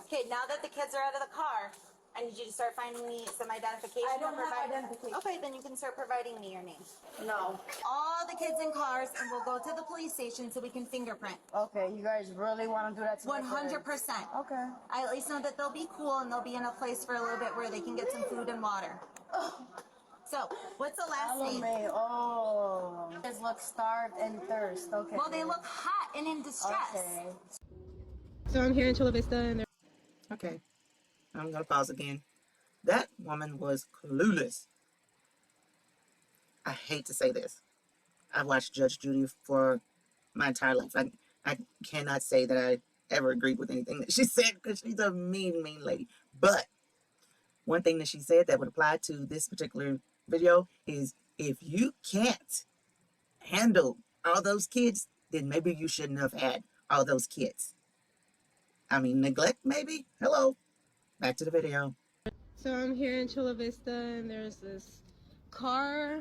Okay, now that the kids are out of the car, I need you to start finding me some identification. I don't have identification. Okay, then you can start providing me your name. No. All the kids in cars, and we'll go to the police station so we can fingerprint. Okay, you guys really want to do that to 100%. Okay. I at least know that they'll be cool and they'll be in a place for a little bit where they can get some food and water. So, what's the last name? Salome. Oh. You guys look starved and thirst. Okay. Well, they look hot and in distress. Okay. So I'm here in Chula Vista, and they're Okay, I'm gonna pause again. That woman was clueless. I hate to say this. I've watched Judge Judy for my entire life. I cannot say that I ever agreed with anything that she said because she's a mean, mean lady. But one thing that she said that would apply to this particular video is if you can't handle all those kids, then maybe you shouldn't have had all those kids. I mean, neglect maybe? Hello. Back to the video. So I'm here in Chula Vista, and there's this car,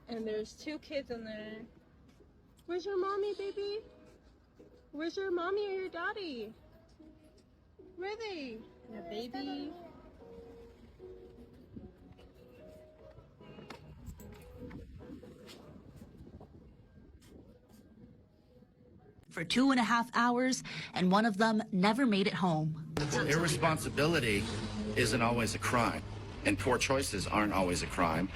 and there's 2 kids in there. Where's your mommy, baby? Where's your mommy or your daddy? Where are they? Your baby. For 2.5 hours, and one of them never made it home. Irresponsibility isn't always a crime, and poor choices aren't always a crime.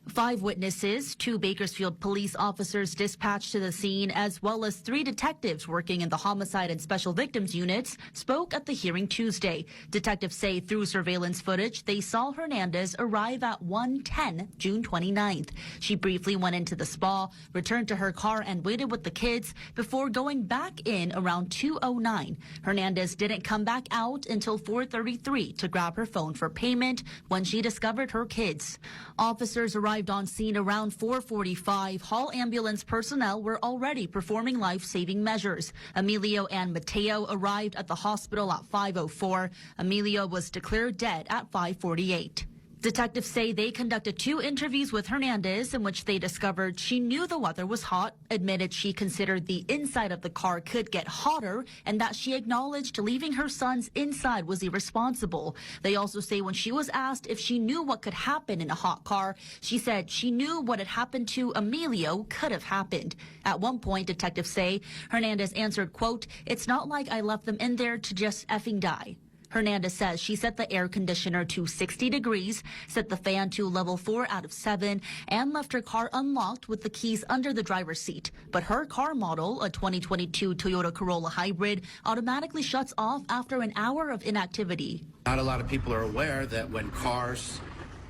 5 witnesses, 2 Bakersfield police officers dispatched to the scene, as well as 3 detectives working in the homicide and special victims units, spoke at the hearing Tuesday. Detectives say through surveillance footage, they saw Hernandez arrive at 1:10, June 29th. She briefly went into the spa, returned to her car and waited with the kids before going back in around 2:09. Hernandez didn't come back out until 4:33 to grab her phone for payment when she discovered her kids. Officers arrived on scene around 4:45. Hall ambulance personnel were already performing life-saving measures. Emilio and Mateo arrived at the hospital at 5:04. Emilio was declared dead at 5:48. Detectives say they conducted 2 interviews with Hernandez in which they discovered she knew the weather was hot, admitted she considered the inside of the car could get hotter, and that she acknowledged leaving her sons inside was irresponsible. They also say when she was asked if she knew what could happen in a hot car, she said she knew what had happened to Emilio could have happened. At one point, detectives say Hernandez answered, quote, "It's not like I left them in there to just effing die." Hernandez says she set the air conditioner to 60 degrees, set the fan to level 4 out of 7, and left her car unlocked with the keys under the driver's seat. But her car model, a 2022 Toyota Corolla Hybrid, automatically shuts off after an hour of inactivity. Not a lot of people are aware that when cars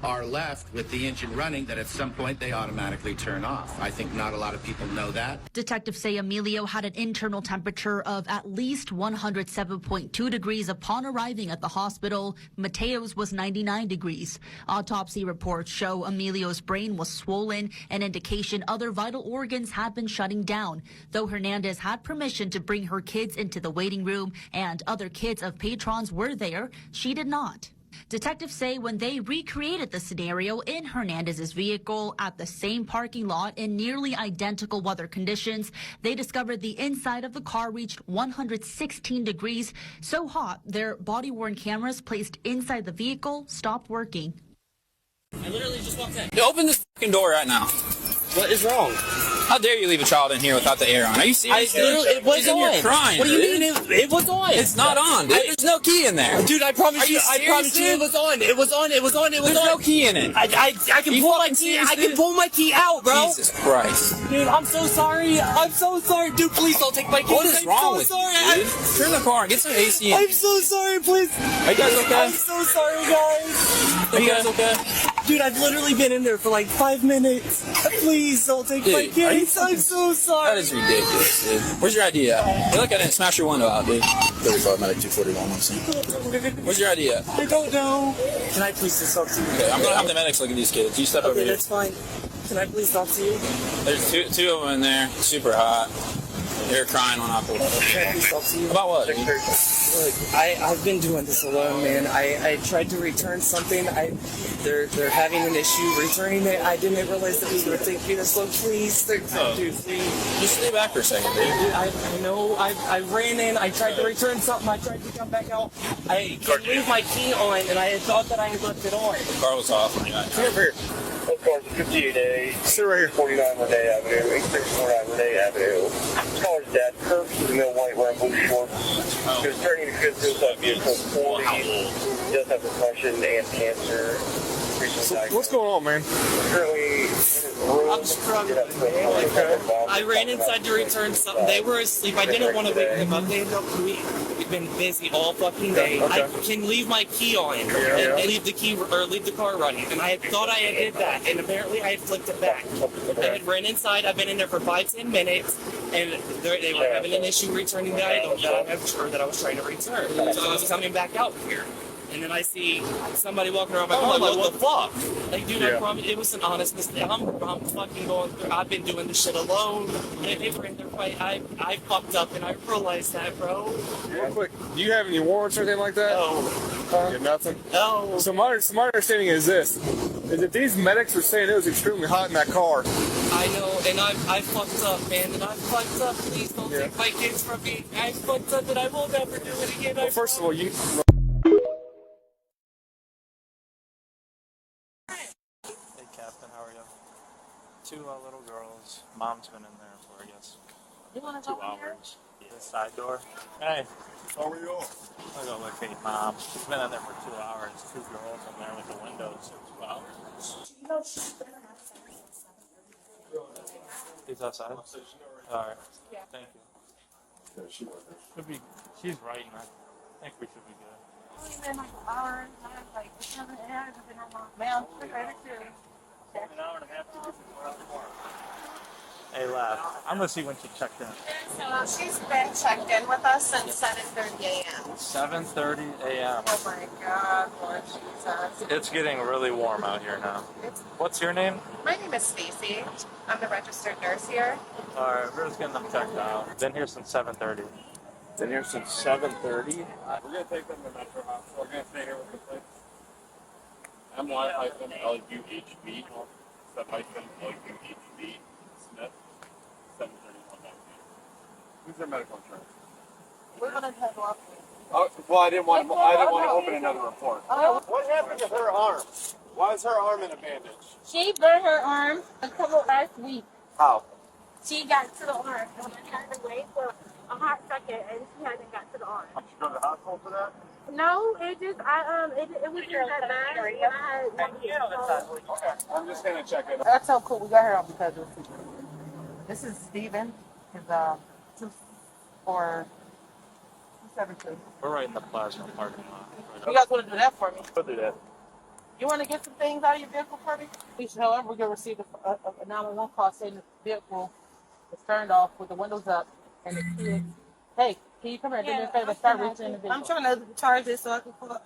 are left with the engine running, that at some point they automatically turn off. I think not a lot of people know that. Detectives say Emilio had an internal temperature of at least 107.2 degrees upon arriving at the hospital. Mateo's was 99 degrees. Autopsy reports show Emilio's brain was swollen, an indication other vital organs had been shutting down. Though Hernandez had permission to bring her kids into the waiting room and other kids of patrons were there, she did not. Detectives say when they recreated the scenario in Hernandez's vehicle at the same parking lot in nearly identical weather conditions, they discovered the inside of the car reached 116 degrees, so hot their body-worn cameras placed inside the vehicle stopped working. I literally just walked in. Open this fucking door right now. What is wrong? How dare you leave a child in here without the air on? Are you serious? It was She's in on. here crying. What do you dude. mean it was on? It's not on, dude. There's no key in there. Dude, I promise Are you, you I promise you serious, it was on. It was on. It was on. It was There's on. no key in it. I can You pull my fucking key. serious, I can dude? pull my key out, bro. Jesus Christ. Dude, I'm so sorry. I'm so sorry. Dude, please don't take my key. What is wrong with sorry. you, dude? Turn the car and get some AC in. I'm so sorry, please. Are you guys okay? I'm so sorry, guys. Are you guys okay? Dude, I've literally been in there for like 5 minutes. Please don't take my Dude, key. are you I'm so sorry. That is ridiculous, dude. Where's your ID at? Hey, look, I didn't smash your window out, dude. 35 medic 241, I'm saying. Where's your ID at? I don't know. Can I please just talk to you? Okay, I'm gonna have the medics look at these kids. You step over Okay, here. that's fine. Can I please talk to you? There's two of them in there, super hot. They're crying when I pulled up. Can I please talk to you? About what, dude? Look, I've been doing this alone, man. I tried to return something. They're having an issue returning it. I didn't realize that it was going to take me this long. Please, dude, please. Just stay back for a second, dude. I know. I ran in. I tried to return something. I tried to come back out. I could leave my key on, and I had thought that I had left it on. The car was off when you got Here. Cars 58A, 49 Renee Avenue, 8649 Renee Avenue. Caller's dad, Kirk, the middle white wearing blue shorts. He was turning to good suicide vehicle 40. He does have concussion and cancer. So what's going on, man? Currently in his room. I'm struggling. Okay. I ran inside to return something. They were asleep. I didn't want to wake them up. We've been busy all fucking day. Okay. I can leave my key on and leave the car running. And I had thought I had did that, and apparently I had flipped it back. I had ran inside. I've been in there for 5-10 minutes, and they were having an issue returning the item that I was trying to return. So I was coming back out here. and then I see somebody walking around my car. I'm like, what the fuck? Like, dude, I promise, it was an honest mistake. I'm fucking going through. I've been doing this shit alone. And they were in their fight. I fucked up, and I realized that, bro. Real quick, do you have any warrants or anything like that? No. You have nothing? No. So my understanding is this, is that these medics were saying it was extremely hot in that car. I know, and I fucked up, man, and I fucked up. Please don't take my kids from me. I fucked up, and I will never do it again. Well, first of all, you... Hey, Captain, how are you? Two little girls. Mom's been in there for, I guess, 2 hours. The side door. Hey. How are you all? I'll go look at Mom. She's been in there for 2 hours. 2 girls in there with the windows for 2 hours. He's outside? Alright. Thank you. Should be, she's right, and I think we should be good. Been like an hour and a half, like, it hasn't been a long. Ma'am, we're ready to. An hour and a half to Hey, lad. I'm gonna see when she checked in. So she's been checked in with us since 7:30 a.m. 7:30 a.m. Oh my God, Lord Jesus. It's getting really warm out here now. What's your name? My name is Stacy. I'm the registered nurse here. Alright, we're just getting them checked out. Been here since 7:30. Been here since 7:30? We're gonna take them to Metro Hospital. We're gonna stay here with the place. MY-LUHB, sub-LUHB, Smith, 731. Who's their medical insurance? We're gonna head off. Oh, well, I didn't want to open another report. What happened to her arm? Why is her arm in a bandage? She burned her arm a couple last week. How? She got to the arm. And I had to wait for a hot second, and she hasn't got to the arm. Did you go to the hospital for that? No, it just it was just that bad. Okay, I'm just gonna check it. That's so cool. We got her out because this is Steven. His 242. We're right in the plasma parking lot. You guys want to do that for me? We'll do that. You want to get some things out of your vehicle for me? However, we're going to receive a 911 call saying the vehicle is turned off with the windows up and the kids. Hey, can you come here? Do me a favor. Start reaching in the vehicle. I'm trying to charge this so I can pull up.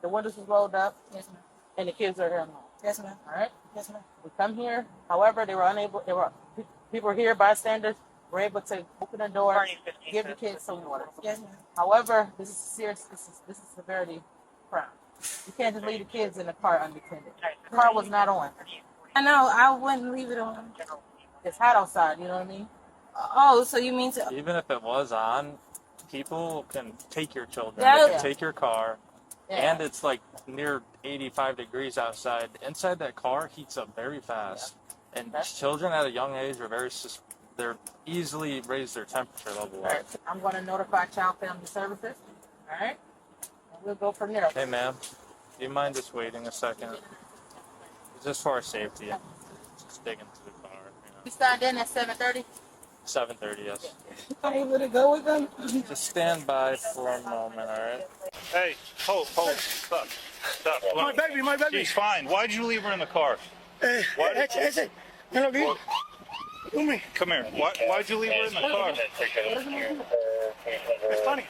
The windows is rolled up. Yes, ma'am. And the kids are here now. Yes, ma'am. All right? Yes, ma'am. We come here. However, people were here, bystanders, were able to open the door, give the kids some water. Yes, ma'am. However, this is serious. This is severity crime. You can't just leave the kids in the car unattended. The car was not on. I know. I wouldn't leave it on. It's hot outside. You know what I mean? Oh, so you mean to? Even if it was on, people can take your children, Yeah. they can take your car, Yeah. and it's like near 85 degrees outside. Inside that car heats up very fast, and children at a young age are they're easily raise their temperature level All up. right. I'm going to notify Child Family Services. All right? And we'll go from there. Hey, ma'am, do you mind just waiting a second? Just for our safety. Just dig into the car. You signed in at 7:30? 7:30, yes. I'm able to go with them. Just stand by for a moment, all right? Hey, hold, stop. My baby. She's fine. Why'd you leave her in the car? Come here. Why'd you leave her in the car? It's funny.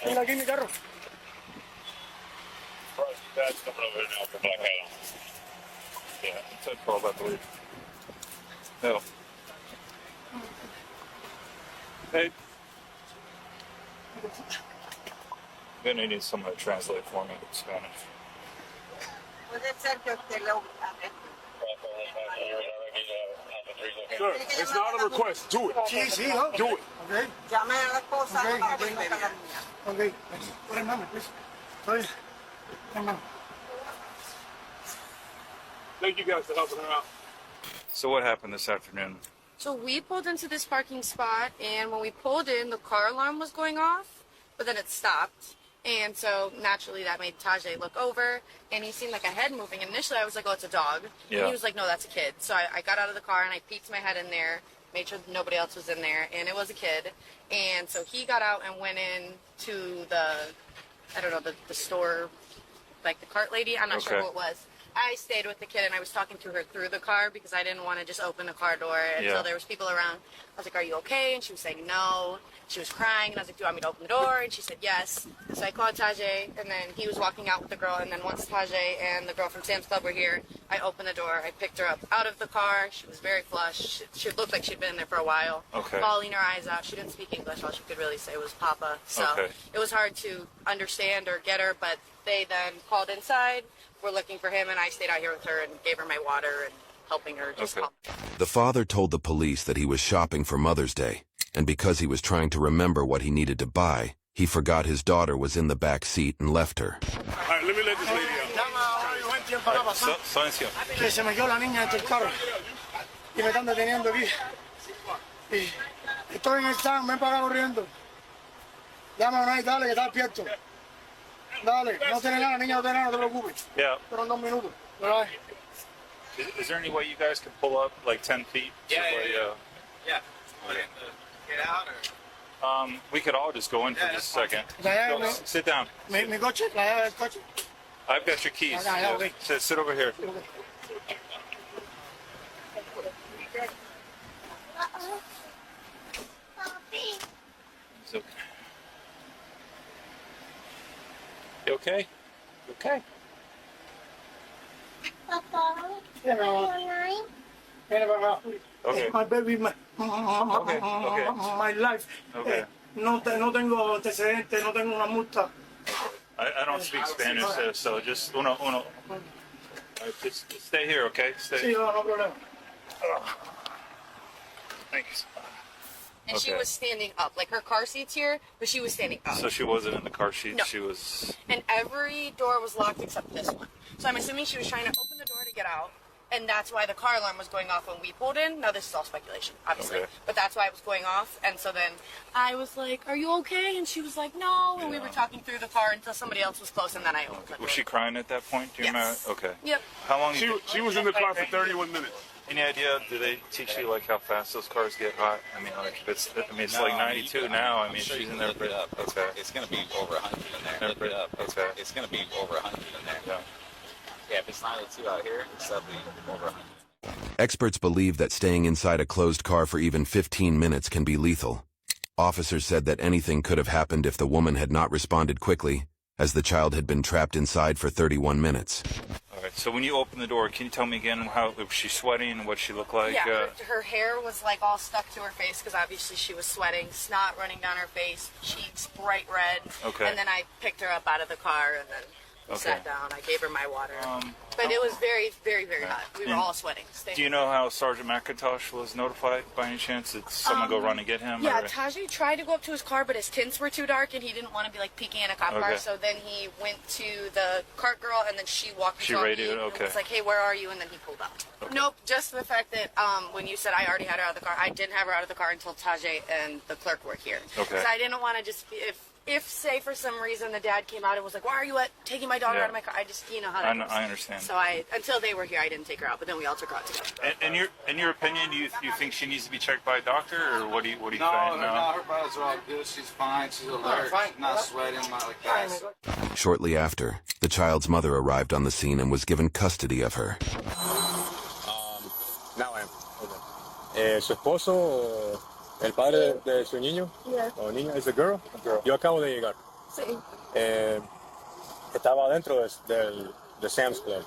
Mira, aquí mi carro. Dad's coming over here now for Black Adam. Yeah, it's at 12, I believe. No. Hey. I'm gonna need someone to translate for me in Spanish. Sir, it's not a request. Do it. Sí, sí, do it. Okay. Llame a la esposa. Okay. Put him on, please. Sorry. Thank you guys for helping her out. So what happened this afternoon? So we pulled into this parking spot, and when we pulled in, the car alarm was going off, but then it stopped. And so naturally that made Tajay look over, and he seen like a head moving. And initially I was like, oh, it's a dog. Yeah. And he was like, no, that's a kid. So I got out of the car and I peeked my head in there, made sure nobody else was in there, and it was a kid. And so he got out and went in to the store, like the cart lady. I'm not sure Okay. who it was. I stayed with the kid and I was talking to her through the car because I didn't want to just open the car door until there was people around. I was like, "Are you okay?" And she was saying no. She was crying, and I was like, "Do you want me to open the door?" And she said yes. So I called Tajay, and then he was walking out with the girl. And then once Tajay and the girl from Sam's Club were here, I opened the door. I picked her up out of the car. She was very flushed. She looked like she'd been in there for a while, bawling her eyes out. She didn't speak English. All she could really say was "Papa." So it was hard to understand or get her. But they then called inside. We're looking for him, and I stayed out here with her and gave her my water and helping her just calm. The father told the police that he was shopping for Mother's Day, and because he was trying to remember what he needed to buy, he forgot his daughter was in the back seat and left her. All right, let me let this lady out. Silencio. Que se me quedó la niña dentro del carro y me están deteniendo aquí. Y estoy en el stand, ven para acá corriendo. Llama a Unai, dale, que está despierto. Dale, no tiene nada, niña, no tiene nada, no te preocupes. Yeah. Fueron 2 minutos. Dale. Is there any way you guys can pull up like 10 feet? Yeah. Get out or? We could all just go in for just a second. Go, sit down. Mi coche, la llave del coche. I've got your keys. Okay. Sit over here. It's okay. You okay? You okay? Okay. My baby, my life. Okay. No tengo antecedentes, no tengo una multa. I don't speak Spanish, so just uno. Just stay here, okay? Stay. Sí, no problema. Thanks. And she was standing up. Like, her car seat's here, but she was standing up. So she wasn't in the car seat. No. She was. And every door was locked except this one. So I'm assuming she was trying to open the door to get out. And that's why the car alarm was going off when we pulled in. Now, this is all speculation, obviously. Okay. But that's why it was going off. And so then I was like, "Are you okay?" And she was like, "No." And we were talking through the car until somebody else was close, and then I opened the door. Was she crying at that point? Do you remember? Okay. Yep. How long? She was in the car for 31 minutes. Any idea? Do they teach you like how fast those cars get hot? I mean, like it's like 92 now. I mean, she's in there. Look it up. Okay. It's going to be over 100 in there. Look it up. Okay. It's going to be over 100 in there. Yeah, if it's 92 out here, it's definitely over 100. Experts believe that staying inside a closed car for even 15 minutes can be lethal. Officers said that anything could have happened if the woman had not responded quickly, as the child had been trapped inside for 31 minutes. All right. So when you opened the door, can you tell me again how was she sweating and what she looked like? Yeah, her hair was like all stuck to her face because obviously she was sweating, snot running down her face, cheeks bright red. Okay. And then I picked her up out of the car and then we sat down. I gave her my water. But it was very, very, very hot. We were all sweating. Do you know how Sergeant McIntosh was notified by any chance? Did someone go run and get him? Yeah, or? Tajay tried to go up to his car, but his tints were too dark and he didn't want to be like peeking in a cop car. So then he went to the cart girl and then she walked She me radioed, and was like, "Hey, where are you?" And then he pulled up. Nope, just the fact that when you said I already had her out of the car, I didn't have her out of the car until Tajay and the clerk were here. Okay. So I didn't want to just, if say for some reason the dad came out and was like, "Why are you taking my daughter out of my car?" I just, you know how that goes. I understand. So until they were here, I didn't take her out, but then we all took her out together. In your opinion, do you think she needs to be checked by a doctor, or what do you think? No, her vitals are all good. She's fine. She's alert. She's not sweating, not like that. Shortly after, the child's mother arrived on the scene and was given custody of her. Now I am. Su esposo, el padre de su niño, o niña, is a girl? Yo acabo de llegar. Sí. Estaba dentro de Sam's Club.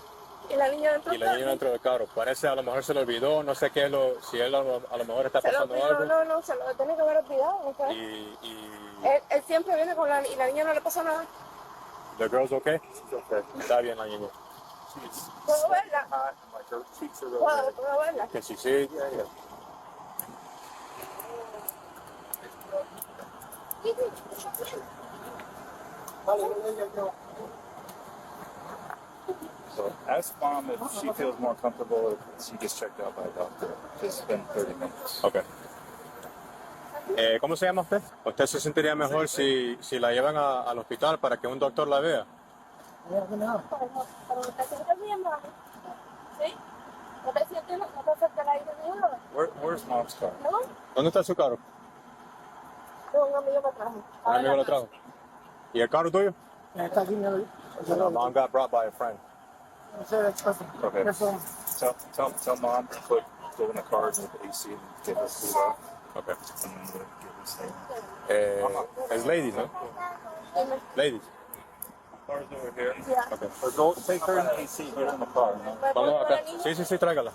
¿Y la niña dentro Y la niña dentro del carro. Parece a lo mejor se le olvidó, no sé qué es si él a lo mejor está pasando algo. No, se lo tiene que haber olvidado. Él siempre viene con y la niña no le pasó nada. The girl's okay? Okay. Está bien la niña. ¿Puedo verla? ¿Puedo verla? Que sí, sí. So ask mom if she feels more comfortable if she gets checked out by a doctor. It's been 30 minutes. Okay. ¿Cómo se llama usted? ¿Usted se sentiría mejor si la llevan al hospital para que un doctor la vea? ¿Pero te sientes bien, mami? ¿Sí? ¿No te sientes no te afecta el aire ni nada? Where's mom's car? ¿No? ¿Dónde está su carro? Un amigo me trajo. Un amigo lo trajo. ¿Y el carro tuyo? Está aquí, Mom got brought by a friend. Okay. Tell mom to go in the car and the AC and get her food off. Okay. And then we'll get this thing. It's ladies, huh? Ladies. Car's over here. Okay. So go take her in the AC, get her in the car. Vamos acá. Sí, tráigala.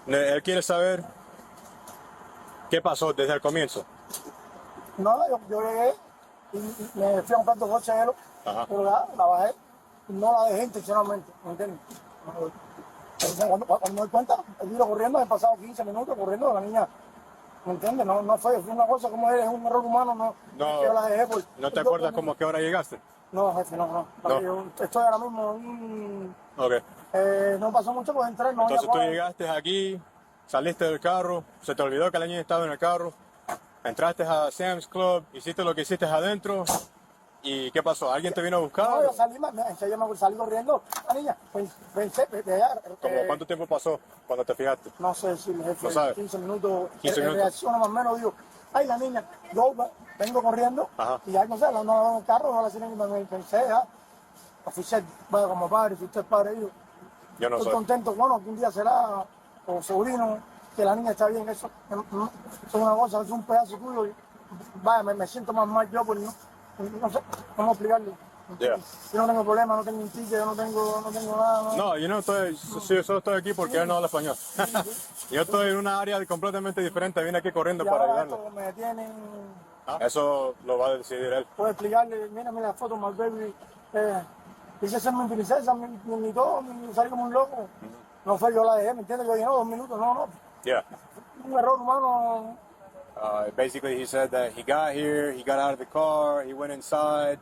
Él quiere saber qué pasó desde el comienzo. No, yo llegué y me fui a comprar 2 bolsas de hielo, pero la bajé y no la dejé intencionalmente, ¿me entiendes? Entonces, cuando me doy cuenta, he ido corriendo, he pasado 15 minutos corriendo, la niña, ¿me entiendes? No fue una cosa como es un error humano, no yo la dejé por... ¿No te acuerdas como qué hora llegaste? No, jefe, no. Yo estoy ahora mismo no pasó mucho, pues entré, no. Entonces tú llegaste aquí, saliste del carro, se te olvidó que la niña estaba en el carro, entraste a Sam's Club, hiciste lo que hiciste adentro, ¿y qué pasó? ¿Alguien te vino a buscar? No, yo salí corriendo, la niña, pensé, ¿Cuánto tiempo pasó cuando te fijaste? No sé si el jefe, ¿No sabes? 15 minutos, 15 minutos. reacciono más o menos, digo, ay, la niña, yo vengo corriendo, y ya no sé, no en el carro, no la tienen, me pensé, oficial, vaya como padre, si usted es padre, yo no estoy soy. contento, bueno, que un día será, o sobrino, que la niña está bien, eso es una cosa, es un pedazo tuyo, y vaya, me siento más mal yo, porque no sé cómo explicarlo. Yeah. Yo no tengo problema, no tengo un ticket, yo no tengo nada. No, yo solo estoy aquí porque él no habla español. Yo estoy en una área completamente diferente, vine aquí corriendo para ayudarlo. Me detienen. Eso lo va a decidir él. Puedo explicarle, mira la foto, my baby, dice ser mi princesa, mi todo, salí como un loco. No fue, yo la dejé, ¿me entiendes? Yo dije, no, 2 minutos, no. Yeah. Un error humano. Basically, he said that he got here, he got out of the car, he went inside.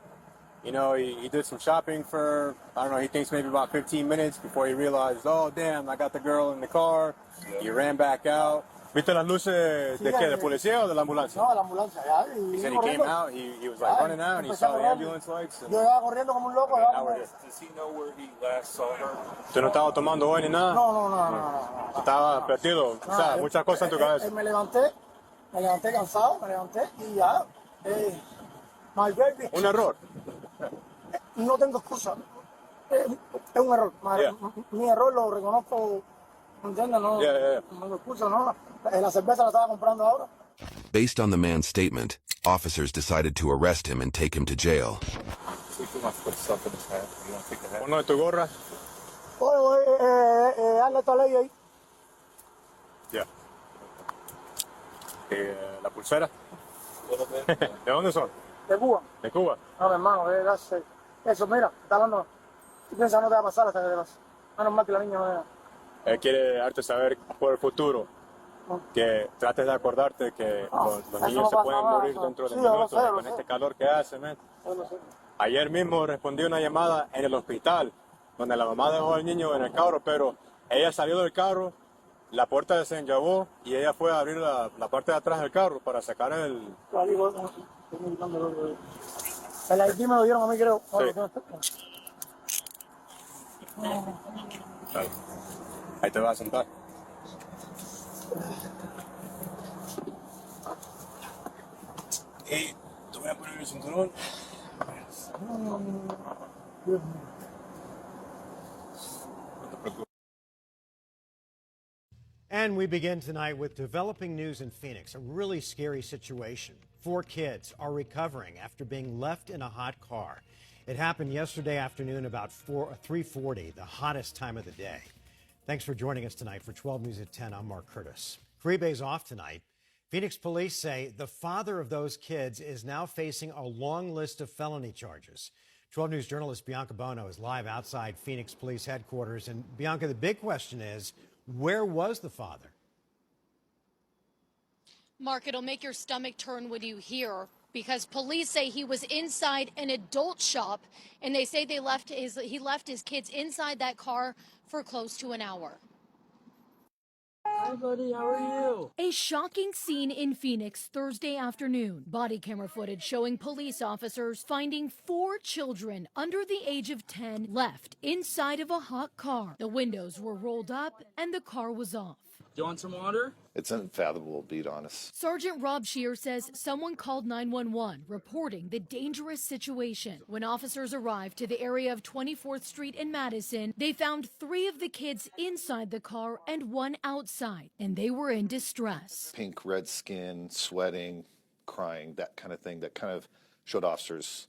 You know, he did some shopping for, I don't know, he thinks maybe about 15 minutes before he realized, oh, damn, I got the girl in the car. He ran back out. ¿Viste las luces de qué? ¿De policía o de la ambulancia? No, de la ambulancia, ya. He said he came out, he was like running out, and he saw the ambulance lights. Yo iba corriendo como un loco. Does he know where he last saw her? ¿Tú no estabas tomando hoy ni nada? No. Estabas perdido, o sea, muchas cosas en tu cabeza. Me levanté cansado, y ya. My baby. Un error. No tengo excusa. Es un error. Mi error lo reconozco. ¿Entiendes? No tengo excusa, no. La cerveza la estaba comprando ahora. Based on the man's statement, officers decided to arrest him and take him to jail. ¿Uno de tu gorra? Hazle esta ley ahí. Ya. ¿La pulsera? ¿De dónde son? De Cuba. ¿De Cuba? No, mi hermano, eso, mira, está hablando. Tú piensas que no te va a pasar hasta que te pase. Menos mal que la niña no vea. Él quiere darte saber por el futuro que trates de acordarte que los niños se pueden morir dentro de minutos con este calor que hace, man. Ayer mismo respondí una llamada en el hospital donde la mamá dejó al niño en el carro, pero ella salió del carro, la puerta se desenllagó y ella fue a abrir la parte de atrás del carro para sacar el... El ID me lo dieron a mí, creo. Sí. Ahí te vas a sentar. Y te voy a poner el cinturón. And we begin tonight with developing news in Phoenix, a really scary situation. 4 kids are recovering after being left in a hot car. It happened yesterday afternoon about 3:40, the hottest time of the day. Thanks for joining us tonight for 12 News at 10. I'm Mark Curtis. Caribe's off tonight. Phoenix police say the father of those kids is now facing a long list of felony charges. 12 News journalist Bianca Bono is live outside Phoenix Police headquarters. And Bianca, the big question is, where was the father? Mark, it'll make your stomach turn when you hear, because police say he was inside an adult shop, and they say he left his kids inside that car for close to an hour. Hi, buddy. How are you? A shocking scene in Phoenix Thursday afternoon. Body camera footage showing police officers finding 4 children under the age of 10 left inside of a hot car. The windows were rolled up and the car was off. You want some water? It's unfathomable, to be honest. Sergeant Rob Shear says someone called 911 reporting the dangerous situation. When officers arrived to the area of 24th Street in Madison, they found 3 of the kids inside the car and 1 outside, and they were in distress. Pink, red skin, sweating, crying, that kind of thing, that kind of showed officers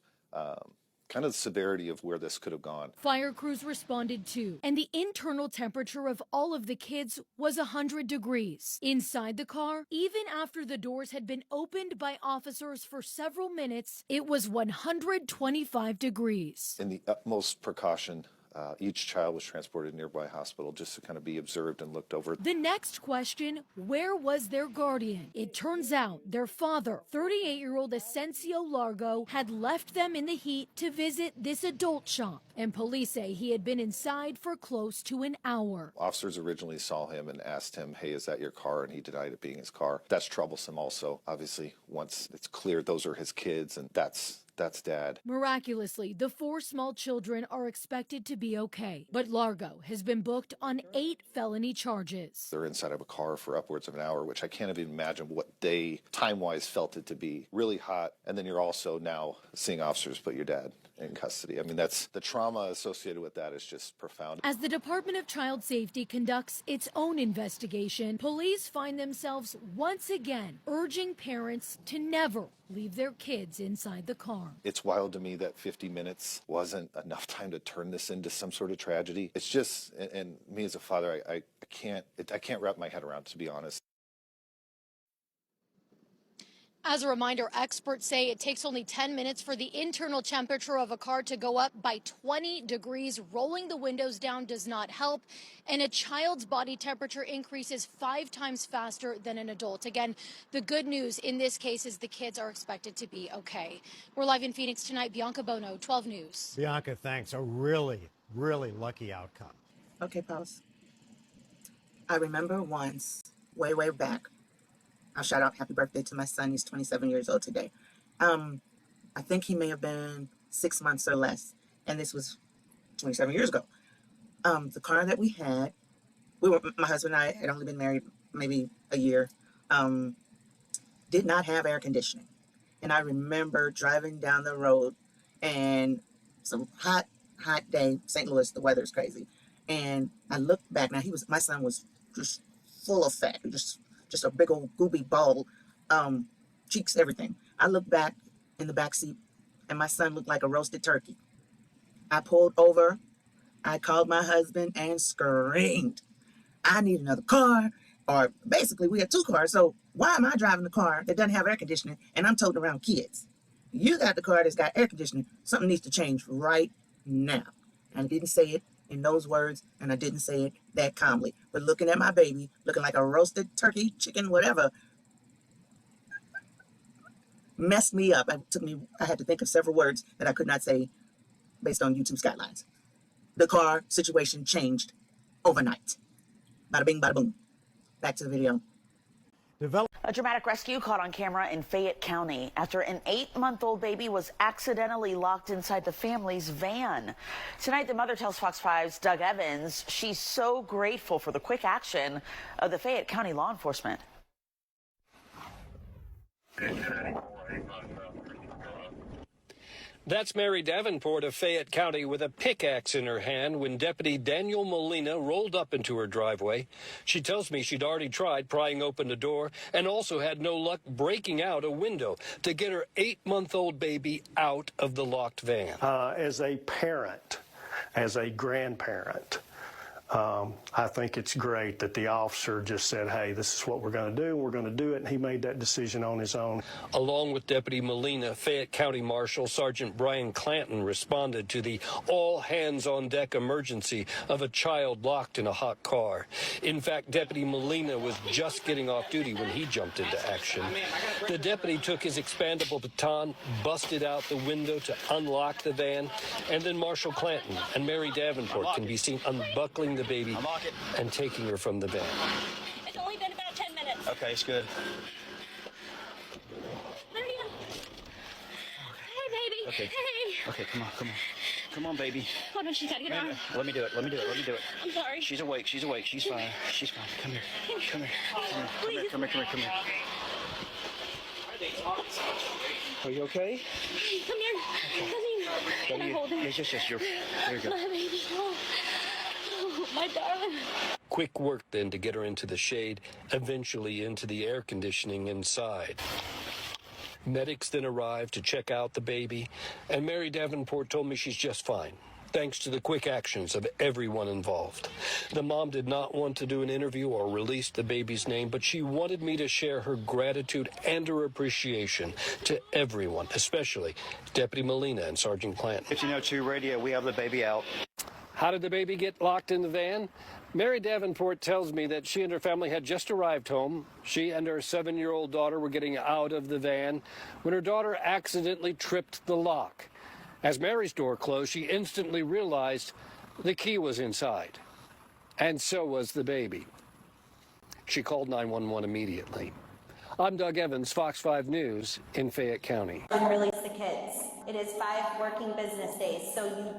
kind of the severity of where this could have gone. Fire crews responded too, and the internal temperature of all of the kids was 100 degrees. Inside the car, even after the doors had been opened by officers for several minutes, it was 125 degrees. In the utmost precaution, each child was transported to a nearby hospital just to kind of be observed and looked over. The next question, where was their guardian? It turns out their father, 38-year-old Asensio Largo, had left them in the heat to visit this adult shop, and police say he had been inside for close to an hour. Officers originally saw him and asked him, hey, is that your car? And he denied it being his car. That's troublesome also. Obviously, once it's clear those are his kids, and that's Dad. Miraculously, the 4 small children are expected to be okay, but Largo has been booked on 8 felony charges. They're inside of a car for upwards of an hour, which I can't even imagine what they, time-wise, felt it to be. Really hot, and then you're also now seeing officers put your dad in custody. I mean, that's the trauma associated with that is just profound. As the Department of Child Safety conducts its own investigation, police find themselves once again urging parents to never leave their kids inside the car. It's wild to me that 50 minutes wasn't enough time to turn this into some sort of tragedy. It's just, and me as a father, I can't wrap my head around, to be honest. As a reminder, experts say it takes only 10 minutes for the internal temperature of a car to go up by 20 degrees. Rolling the windows down does not help, and a child's body temperature increases 5 times faster than an adult. Again, the good news in this case is the kids are expected to be okay. We're live in Phoenix tonight. Bianca Bono, 12 News. Bianca, thanks. A really, really lucky outcome. Okay, pause. I remember once, way back, I'll shout out happy birthday to my son. He's 27 years old today. I think he may have been 6 months or less. And this was 27 years ago. The car that we had, my husband and I had only been married maybe a year, did not have air conditioning. And I remember driving down the road and some hot day, St. Louis, the weather's crazy. And I looked back. Now my son was just full of fat, just a big old gooby ball, cheeks, everything. I looked back in the back seat, and my son looked like a roasted turkey. I pulled over, I called my husband and screamed, I need another car, or basically we had 2 cars, so why am I driving the car that doesn't have air conditioning and I'm toting around kids? You got the car that's got air conditioning, something needs to change right now. And I didn't say it in those words, and I didn't say it that calmly. But looking at my baby, looking like a roasted turkey, chicken, whatever, messed me up. I had to think of several words that I could not say based on YouTube guidelines. The car situation changed overnight. Bada bing, bada boom. Back to the video. A dramatic rescue caught on camera in Fayette County after an 8-month-old baby was accidentally locked inside the family's van. Tonight, the mother tells Fox 5's Doug Evans she's so grateful for the quick action of the Fayette County law enforcement. That's Mary Davenport of Fayette County with a pickaxe in her hand when Deputy Daniel Molina rolled up into her driveway. She tells me she'd already tried prying open the door and also had no luck breaking out a window to get her 8-month-old baby out of the locked van. As a parent, as a grandparent, I think it's great that the officer just said, hey, this is what we're going to do. We're going to do it. And he made that decision on his own. Along with Deputy Molina, Fayette County Marshal Sergeant Brian Clanton responded to the all-hands-on-deck emergency of a child locked in a hot car. In fact, Deputy Molina was just getting off duty when he jumped into action. The deputy took his expandable baton, busted out the window to unlock the van, and then Marshal Clanton and Mary Davenport can be seen unbuckling the baby and taking her from the van. It's only been about 10 minutes. Okay, it's good. Hey, baby. Okay. Hey. Okay, come on, come on. Come on, baby. Hold on, she's gotta get on. Let me do it. Let me do it. Let me do it. I'm sorry. She's awake. She's awake. She's fine. She's fine. Come here. Come here. Come here. Come here. Come here. Come here. Are you okay? Come here. Can I hold her? Yes, yes, yes. You're. There you go. My baby. Oh, my darling. Quick work then to get her into the shade, eventually into the air conditioning inside. Medics then arrived to check out the baby, and Mary Davenport told me she's just fine, thanks to the quick actions of everyone involved. The mom did not want to do an interview or release the baby's name, but she wanted me to share her gratitude and her appreciation to everyone, especially Deputy Molina and Sergeant Clanton. 1502 radio, we have the baby out. How did the baby get locked in the van? Mary Davenport tells me that she and her family had just arrived home. She and her 7-year-old daughter were getting out of the van when her daughter accidentally tripped the lock. As Mary's door closed, she instantly realized the key was inside, and so was the baby. She called 911 immediately. I'm Doug Evans, Fox 5 News in Fayette County. And release the kids. It is 5 working business days, so you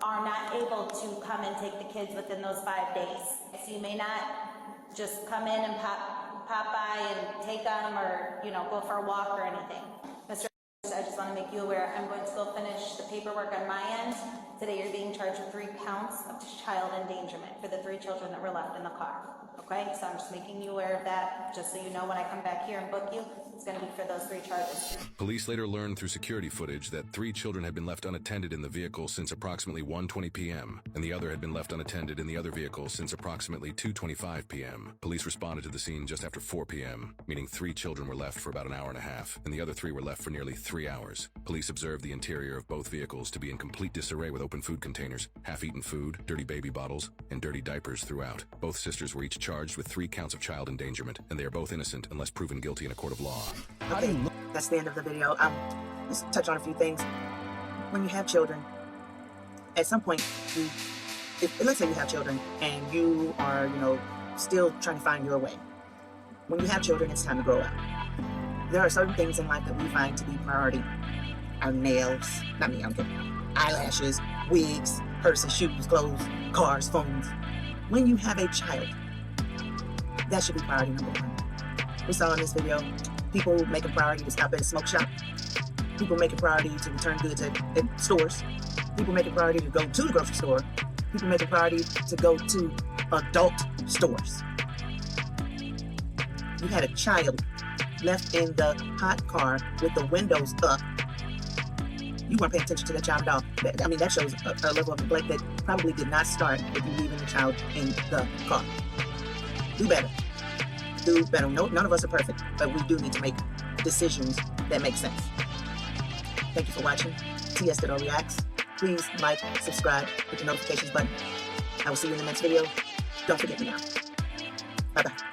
are not able to come and take the kids within those 5 days. So you may not just come in and pop by and take them or, go for a walk or anything. Mr. I just want to make you aware, I'm going to go finish the paperwork on my end. Today you're being charged with 3 counts of child endangerment for the 3 children that were left in the car. Okay, so I'm just making you aware of that, just so you know when I come back here and book you, it's going to be for those 3 charges. Police later learned through security footage that 3 children had been left unattended in the vehicle since approximately 1:20 p.m., and the other had been left unattended in the other vehicle since approximately 2:25 p.m. Police responded to the scene just after 4 p.m., meaning 3 children were left for about an hour and a half, and the other 3 were left for nearly 3 hours. Police observed the interior of both vehicles to be in complete disarray with open food containers, half-eaten food, dirty baby bottles, and dirty diapers throughout. Both sisters were each charged with 3 counts of child endangerment, and they are both innocent unless proven guilty in a court of law. Okay, that's the end of the video. Let's touch on a few things. When you have children, at some point, let's say you have children and you are, still trying to find your way. When you have children, it's time to grow up. There are certain things in life that we find to be priority. Our nails, not me, I'm kidding. Eyelashes, wigs, purses, shoes, clothes, cars, phones. When you have a child, that should be priority number 1. We saw in this video, people make a priority to stop at a smoke shop. People make a priority to return goods at stores. People make a priority to go to the grocery store. People make a priority to go to adult stores. You had a child left in the hot car with the windows up. You weren't paying attention to that child at all. I mean, that shows a level of neglect that probably did not start with you leaving the child in the car. Do better. Do better. No, none of us are perfect, but we do need to make decisions that make sense. Thank you for watching. TS Ditto Reacts. Please like, subscribe, hit the notifications button. I will see you in the next video. Don't forget me now. Bye-bye.